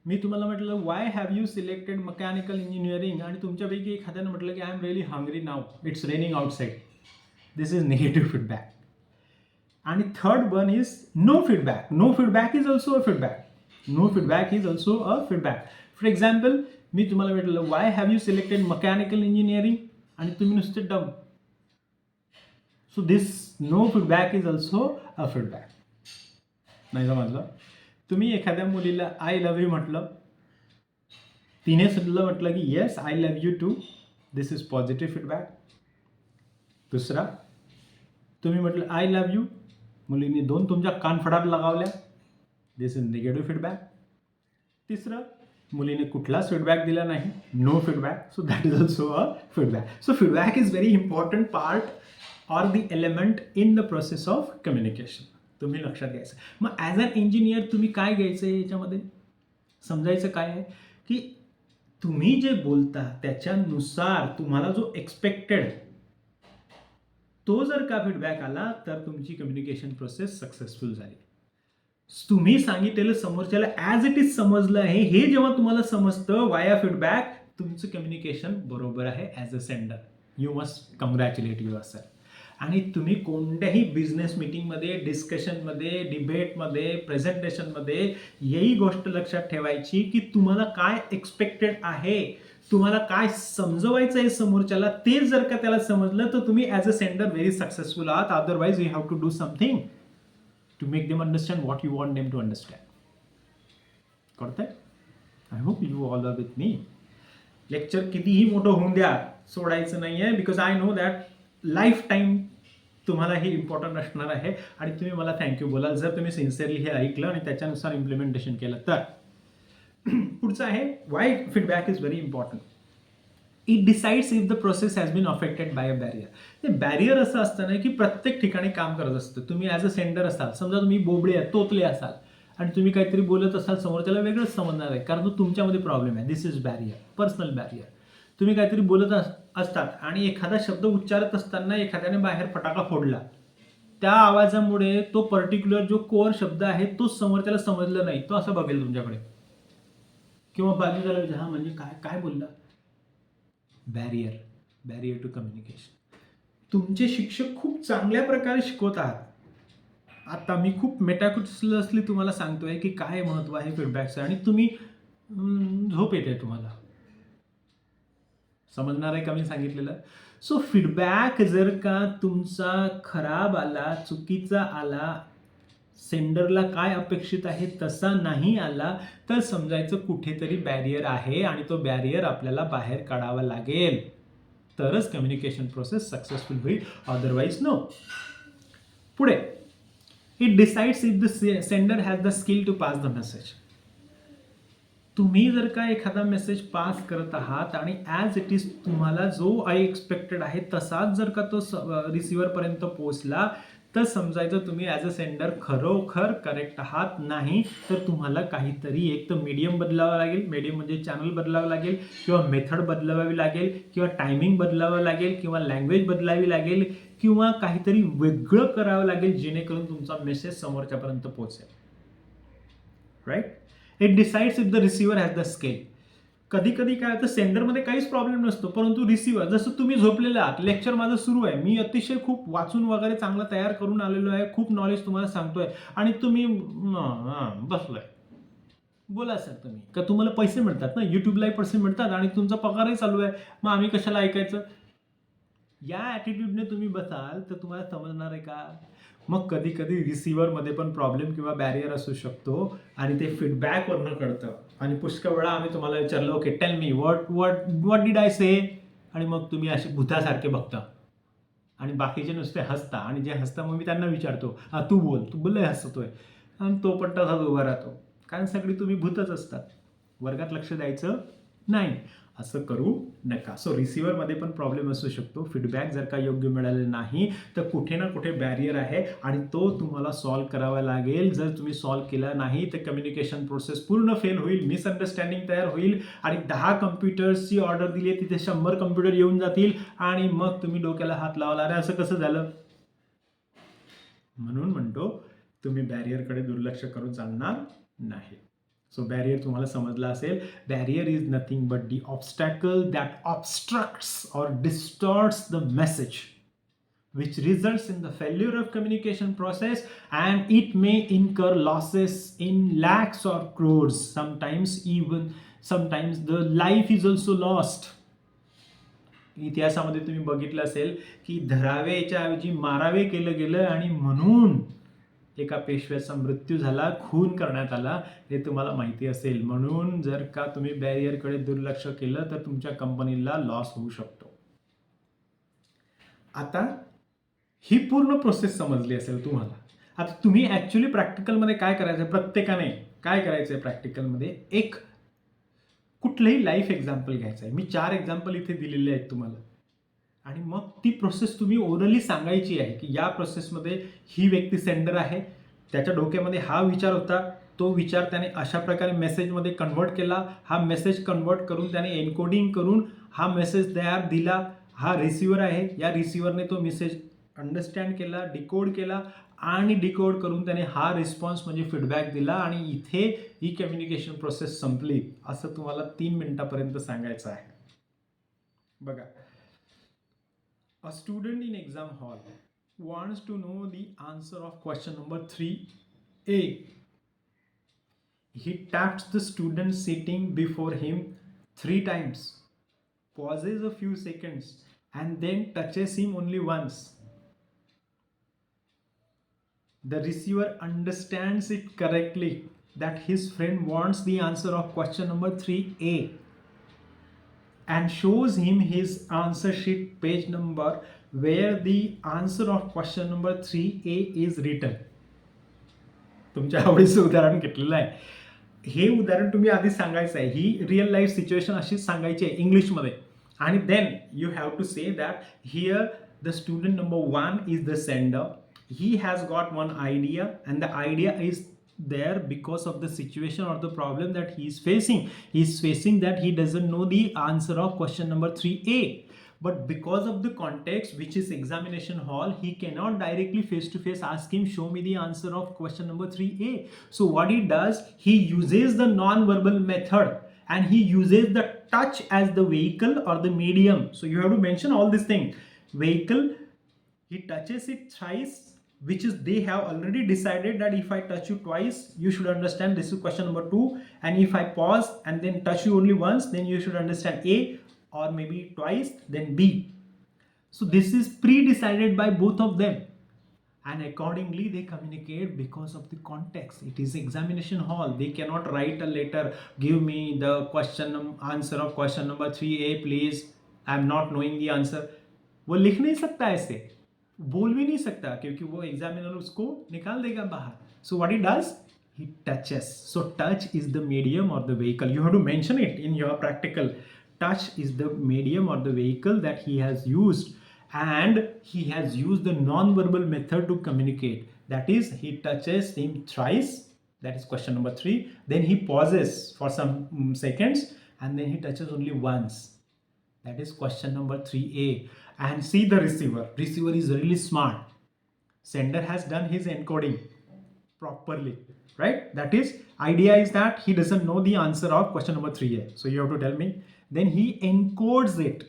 मी तुम्हाला म्हटलं why have you selected mechanical engineering आणि तुमच्यापैकी एखाद्यानं म्हटलं की I am really hungry now, it's raining outside, this is negative feedback. आणि third one is no feedback. No feedback is also a feedback. No feedback is also a feedback. For example, मी तुम्हाला म्हटलं why have you selected mechanical engineering आणि तुम्ही नुसते dumb. So this no feedback is also a feedback. नाही समजलं? तुम्ही एखाद्या मुलीला आय लव्ह यू म्हटलं, तिने सुद्धा म्हटलं की yes I love you too, this is positive feedback. दुसरा, तुम्ही म्हटलं आय लव्ह यू, मुलीने दोन तुमच्या कानफडात लगावल्या, दिस इज निगेटिव्ह फीडबॅक. तिसरं, मुलीने कुठलाच फीडबॅक दिला नाही, no feedback, so that is also a feedback. So feedback is very important part or the element in the process of communication. तुम्ही लक्षात घ्यायचं. मग ॲज अन इंजिनियर तुम्ही काय घ्यायचं आहे याच्यामध्ये, समजायचं काय आहे की तुम्ही जे बोलता त्याच्यानुसार तुम्हाला जो एक्सपेक्टेड तो जर का फीडबॅक आला तर तुमची कम्युनिकेशन प्रोसेस सक्सेसफुल झाली. तुम्ही सांगितलेलं समोरच्याला ॲज इट इज समजलं आहे हे जेव्हा तुम्हाला समजतं वाया फीडबॅक, तुमचं कम्युनिकेशन बरोबर आहे as a sender. You must congratulate yourself. आणि तुम्ही कोणत्याही बिझनेस मीटिंगमध्ये, डिस्कशनमध्ये, डिबेटमध्ये, प्रेझेंटेशनमध्ये यही गोष्ट लक्षात ठेवायची की तुम्हाला काय एक्सपेक्टेड आहे, तुम्हाला काय समजवायचं आहे समोरच्याला, ते जर का त्याला समजलं तर तुम्ही as a sender very successful आहात. Otherwise you have to do something to make them understand what you want them to understand. कळतंय? I hope you all are with me. Lecture कितीही मोठं होऊन द्या, सोडायचं नाही आहे, because I know that lifetime तुम्हाला हे इम्पॉर्टंट असणार आहे आणि तुम्ही मला थँक्यू बोलाल जर तुम्ही सिन्सिअरली हे ऐकलं आणि त्याच्यानुसार इम्प्लिमेंटेशन केलं तर. पुढचं आहे why feedback is very important. It decides if the process has been affected by a barrier. ते बॅरियर असं असतं ना की प्रत्येक ठिकाणी काम करत असतं. तुम्ही ॲज अ सेंडर असाल, समजा तुम्ही बोबडे तोतले असाल आणि तुम्ही काहीतरी बोलत असाल, समोरच्याला वेगळंच समजणार आहे कारण तो तुमच्यामध्ये प्रॉब्लेम आहे. दिस इज बॅरियर, पर्सनल बॅरियर. तुम्ही काहीतरी बोलत असतात आणि एखादा शब्द उच्चारत असताना एखाद्याने बाहेर फटाका फोडला, त्या आवाजामुळे तो पर्टिक्युलर जो कोअर शब्द आहे तो समोरच्याला समजला नाही, तो असं बघेल तुमच्याकडे किंवा बाजूला हा म्हणजे काय काय बोलला. Barrier, barrier to communication. तुमचे शिक्षक खूप चांगल्या प्रकारे शिकवत आहात. आता मी खूप मेटाकुलसली तुम्हाला सांगतोय की काय महत्व आहे फीडबॅकचं आणि तुम्ही झोप येते तुम्हाला. समजणार आहे का मी सांगितलेलं? सो फीडबॅक जर का तुमचा खराब आला, चुकीचा आला, सेंडरला काय अपेक्षित आहे तसा नाही आला तर समजायचं कुठेतरी बॅरियर आहे आणि तो बॅरियर आपल्याला बाहेर काढावा लागेल, तरच कम्युनिकेशन प्रोसेस सक्सेसफुल होईल, अदरवाईज नो. पुढे, it decides if the sender has the skill to pass the message. तुम्ही जर का एखादा मेसेज पास करत आहात आणि ॲज इट इज तुम्हाला जो एक्सपेक्टेड आहे तसाच जर का तो रिसिव्हरपर्यंत पोहोचला तर समजायचं तुम्ही ॲज अ सेंडर खरोखर करेक्ट आहात. नाही तर तुम्हाला काहीतरी एक तर मीडियम बदलावं लागेल, मीडियम म्हणजे चॅनल बदलावं लागेल किंवा मेथड बदलावी लागेल किंवा टायमिंग बदलावं लागेल किंवा लँग्वेज बदलावी लागेल किंवा काहीतरी वेगळं करावं लागेल जेणेकरून तुमचा मेसेज समोरच्यापर्यंत पोहोचेल. Right? It decides if the receiver has the skill. कधी कधी काय होतं, सेंडरमध्ये काहीच प्रॉब्लेम नसतो परंतु रिसिव्हर, जसं तुम्ही झोपलेले आहात, लेक्चर माझं सुरू आहे, मी अतिशय खूप वाचून वगैरे चांगला तयार करून आलेलो आहे, खूप नॉलेज तुम्हाला सांगतोय आणि तुम्ही बसलोय. बोला सर तुम्ही का तुम्हाला पैसे मिळतात ना, युट्यूबलाही पैसे मिळतात आणि तुमचा पगारही चालू आहे, मग आम्ही कशाला ऐकायचं? या ॲटिट्यूडने तुम्ही बसाल तर तुम्हाला समजणार आहे का? मग कधी कधी रिसिव्हरमध्ये पण प्रॉब्लेम किंवा बॅरियर असू शकतो आणि ते फीडबॅकवरनं कळतं. आणि पुष्कळ वेळा आम्ही तुम्हाला विचारलं okay tell me what did I say, आणि मग तुम्ही असे भूतासारखे बघता आणि बाकीचे नुसते हसता आणि जे हसता मग मी त्यांना विचारतो तू बोललंय हसतोय आणि तो पण तसाच उभा राहतो कारण सगळी तुम्ही भूतच असतात. वर्गात लक्ष द्यायचं नाही. असं करू नका. सो रिसिव्हरमध्ये पण प्रॉब्लेम असू शकतो. फीडबॅक जर का योग्य मिळाले नाही तर कुठे ना कुठे बॅरियर आहे आणि तो तुम्हाला सॉल्व्ह करावा लागेल. जर तुम्ही सॉल्व्ह केला नाही तर कम्युनिकेशन प्रोसेस पूर्ण फेल होईल, मिसअंडरस्टँडिंग तयार होईल आणि 10 कम्प्युटर्सची ऑर्डर दिली तिथे 100 कम्प्युटर येऊन जातील आणि मग तुम्ही डोक्याला हात लावला, अरे असं कसं झालं. म्हणून म्हणतो तुम्ही बॅरियरकडे दुर्लक्ष करून चालणार नाही. सो बॅरियर तुम्हाला समजला असेल. Barrier is nothing but the obstacle that obstructs or distorts the message which results in the failure of communication process, and it may incur losses in lakhs or crores, sometimes the life is also lost. इतिहासामध्ये तुम्ही बघितलं असेल की धरावेच्या ऐवजी मारावे केलं गेलं आणि म्हणून एका पेशव्याचा मृत्यू झाला, खून करण्यात आला, हे तुम्हाला माहिती असेल. म्हणून जर का तुम्ही बॅरियरकडे दुर्लक्ष केलं तर तुमच्या कंपनीला लॉस होऊ शकतो. आता ही पूर्ण प्रोसेस समजली असेल तुम्हाला. आता तुम्ही ॲक्च्युली प्रॅक्टिकलमध्ये काय करायचं, प्रत्येकाने काय करायचं आहे प्रॅक्टिकलमध्ये, एक कुठलंही लाईफ एक्झाम्पल घ्यायचं आहे. मी 4 एक्झाम्पल इथे दिलेले आहेत तुम्हाला आणि मग ती प्रोसेस तुम्ही ओरली सांगायची आहे की या प्रोसेसमध्ये ही व्यक्ती सेंडर आहे, त्याच्या डोक्यामध्ये हा विचार होता, तो विचार त्याने अशा प्रकारे मेसेजमध्ये कन्व्हर्ट केला, हा मेसेज कन्व्हर्ट करून त्याने एन्कोडिंग करून हा मेसेज तयार दिला, हा रिसिव्हर आहे, या रिसिव्हरने तो मेसेज अंडरस्टँड केला, डिकोड केला आणि डिकोड करून त्याने हा रिस्पॉन्स म्हणजे फीडबॅक दिला आणि इथे ही कम्युनिकेशन प्रोसेस संपली, असं तुम्हाला 3 मिनिटापर्यंत सांगायचं आहे. बघा, a student in exam hall wants to know the answer of question number 3A. He taps the student sitting before him 3 times, pauses a few seconds and then touches him only once. The receiver understands it correctly that his friend wants the answer of question number 3A and shows him his answer sheet page number where the answer of question number 3A is written. तुमच्या आवडीचं उदाहरण घेतलेलं आहे. हे उदाहरण तुम्ही आधी सांगायचं आहे. ही रिअल लाईफ सिच्युएशन अशीच सांगायची आहे इंग्लिशमध्ये आणि then you have to say that here the student number 1 is the sender. He has got one idea and the idea is there because of the situation or the problem that he is facing. He is facing that he doesn't know the answer of question number 3A. But because of the context, which is examination hall, he cannot directly face to face ask him, show me the answer of question number 3A. So what he does, he uses the non-verbal method and he uses the touch as the vehicle or the medium. So you have to mention all these things. Vehicle, he touches it thrice, which is they have already decided that if I touch you twice, you should understand this is question number 2, and if I pause and then touch you only once, then you should understand A, or maybe twice, then B. So this is pre-decided by both of them, and accordingly they communicate because of the context. It is examination hall. They cannot write a letter, give me the answer of question number 3A please, I am not knowing the answer. वो लिख नहीं सकता ऐसे, बोल भी नहीं सकता क्योंकि वो एग्जामिनर उसको निकाल देगा बाहर. So what he does, he touches. So touch is the medium or the vehicle. You have to mention it in your practical. Touch is the medium or the vehicle that he has used, and he has used the non-verbal method to communicate. That is, he touches him thrice, that is question number 3, then he pauses for some seconds and then he touches only once, that is question number 3A. And see the receiver is really smart. Sender has done his encoding properly, right? That is, idea is that he doesn't know the answer of question number 3A, so you have to tell me. Then he encodes it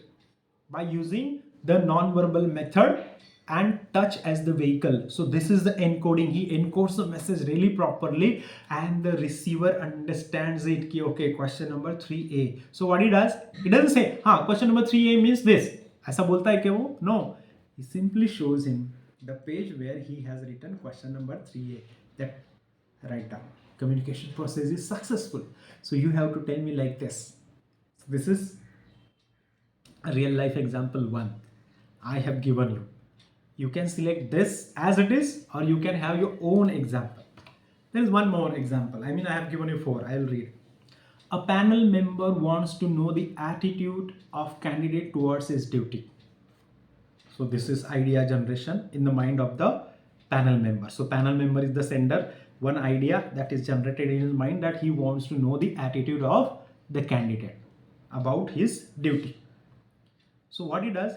by using the non-verbal method and touch as the vehicle. So this is the encoding. He encodes the message really properly and the receiver understands it ki okay, question number 3A. So what he does, he doesn't say question number 3A means this, ऐसा बोलता है क्या वो? No, he simply shows him the page where he has written question number 3A. That write down. Communication process is successful. So you have to tell me like this. So this is a real life example 1 I have given you. You can select this as it is or you can have your own example. There is one more example. I mean, I have given you 4. I will read. A panel member wants to know the attitude of candidate towards his duty. So this is idea generation in the mind of the panel member. So panel member is the sender. One idea that is generated in his mind that he wants to know the attitude of the candidate about his duty. So what he does,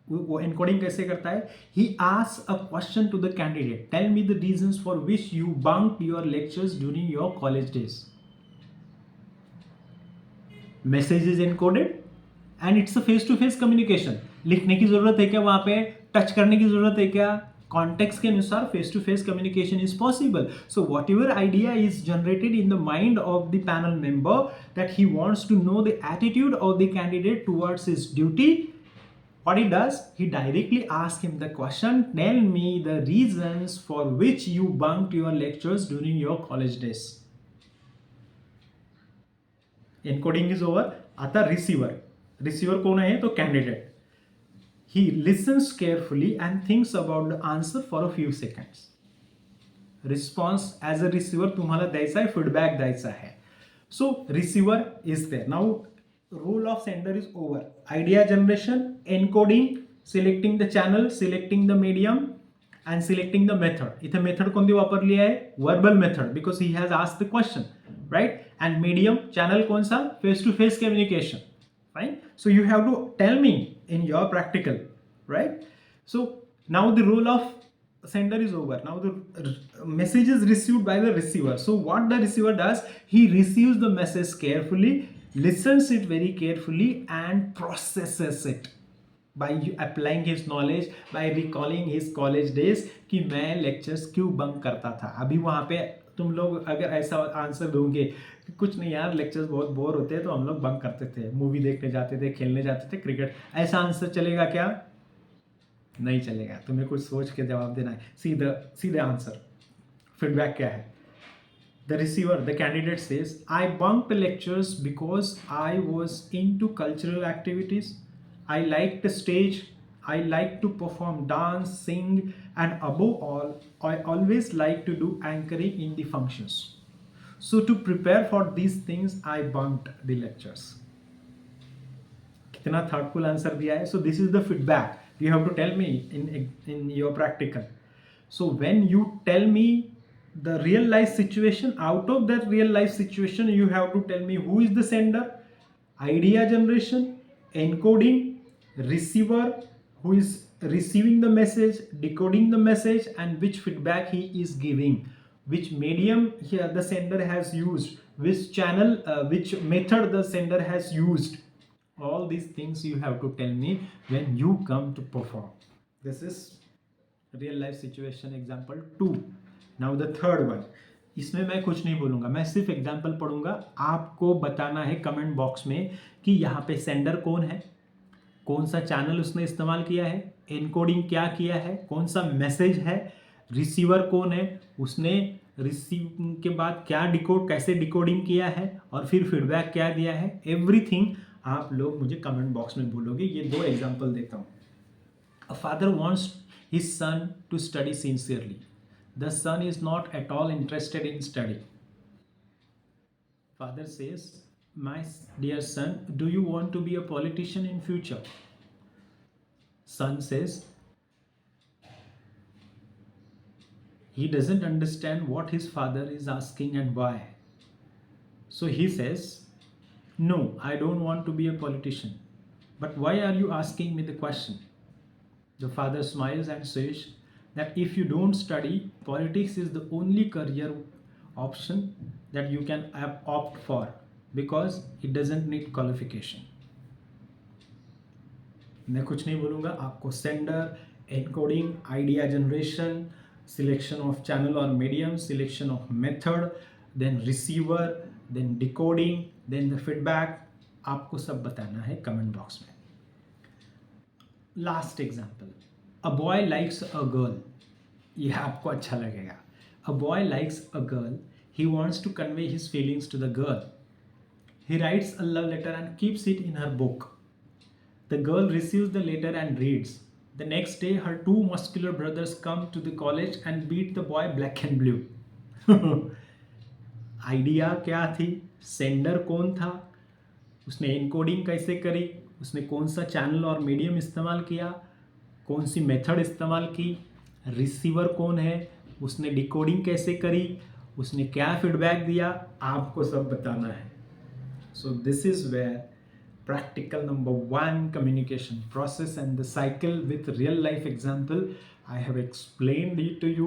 वो encoding कैसे करता है? He asks a question to the candidate. Tell me the reasons for which you bunked your lectures during your college days. Message is encoded and it's a face-to-face communication. लिखने की जरूरत है क्या वहां पे? टच करने की जरूरत है क्या? Context के अनुसार face-to-face communication is possible. So whatever idea is generated in the mind of the panel member that he wants to know the attitude of the candidate towards his duty, what he does, he directly asks him the question, tell me the reasons for which you bunked your lectures during your college days. Encoding is over. आता receiver. Receiver कौन है? तो candidate. He listens carefully and thinks about the answer for a few seconds. Response as a receiver तुम्हाला द्यायचा आहे, feedback द्यायचा आहे. So receiver is there. Now role of sender is over. Idea generation, encoding, selecting the channel, selecting the medium and selecting the method. इथे method कोणती वापरली आहे? Verbal method because he has asked the question, right? And medium, channel कौन सा? Face to face communication. Fine. So you have to tell me in your practical, right? So now the role of sender is over. Now the message is received by the receiver. So what the receiver does, he receives the message carefully, listens it very carefully and processes it by applying his knowledge, by recalling his college days कि मैं lectures क्यों bunk करता था. अभी वहाँ पे तुम लोग अगर ऐसा आंसर दोगे कि कुछ नहीं यार लेक्चर्स बहुत बोर होते हैं तो हम लोग बंक करते थे, मूवी देखने जाते थे, खेलने जाते थे, क्रिकेट, ऐसा आंसर चलेगा क्या? नहीं चलेगा. तुम्हें कुछ सोच के जवाब देना है. सीधे आंसर. फीडबैक क्या है? The receiver, the candidate says, I bunked lectures because I was into cultural activities. I liked the stage. I like to perform dance, sing, and above all, I always like to do anchoring in the functions. So to prepare for these things, I bunked the lectures. कितना thoughtful answer दिया है. So this is the feedback. You have to tell me in your practical. So when you tell me the real life situation, out of that real life situation, you have to tell me who is the sender, idea generation, encoding, receiver, who is receiving the message, decoding the message, and which feedback he is giving, which medium here the sender has used, which channel, which method the sender has used. All these things you have to tell me when you come to perform. This is real life situation example 2. Now the third one. इसमें मैं कुछ नहीं बोलूँगा, मैं सिर्फ example पढ़ूंगा. आपको बताना है कमेंट बॉक्स में कि यहाँ पे सेंडर कौन है, कौन सा चैनल उसने इस्तेमाल किया है, एनकोडिंग क्या किया है, कौन सा मैसेज है, रिसीवर कौन है, उसने रिसीव के बाद क्या कैसे डिकोडिंग किया है और फिर फीडबैक क्या दिया है. एवरीथिंग आप लोग मुझे कमेंट बॉक्स में बोलोगे. ये 2 एग्जाम्पल देता हूँ. A father wants his son to study sincerely. The son is not at all interested in study. Father says, my dear son, do you want to be a politician in future? Son says he doesn't understand what his father is asking and why. So he says, no, I don't want to be a politician. But why are you asking me the question? The father smiles and says that if you don't study, politics is the only career option that you can opt for, because it doesn't need qualification. मैं कुछ नहीं बोलूँगा. आपको sender, encoding, idea generation, selection of channel और medium, selection of method, then receiver, then decoding, then the feedback, आपको सब बताना है कमेंट बॉक्स में. Last example. A boy likes a girl. ये आपको अच्छा लगेगा. A boy likes a girl. He wants to convey his feelings to the girl. He writes a love letter and keeps it in her book. The girl receives the letter and reads. The next day, her 2 muscular brothers come to the college and beat the boy black and blue. Idea क्या थी, sender कौन था, उसने encoding कैसे करी, उसने कौन सा channel और medium इस्तेमाल KIA, कौन C method इस्तेमाल की, रिसीवर कौन है, उसने डिकोडिंग कैसे करी, उसने क्या फीडबैक दिया, आपको सब बताना है. So this is where practical number 1 communication process and the cycle with real life example I have explained it to you.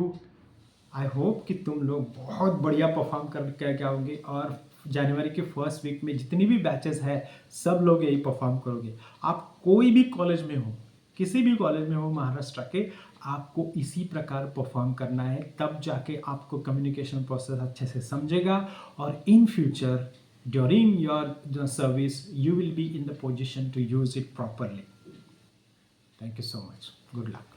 I hope कि तुम लोग बहुत बढ़िया परफॉर्म करके क्या होंगे और जनवरी के फर्स्ट वीक में जितनी भी बैचेस है सब लोग यही परफॉर्म करोगे. आप कोई भी कॉलेज में हो, किसी भी कॉलेज में हो महाराष्ट्र के, आपको इसी प्रकार परफॉर्म करना है. तब जाके आपको कम्युनिकेशन प्रोसेस अच्छे से समझेगा और in future during your service you will be in the position to use it properly. Thank you so much. Good luck.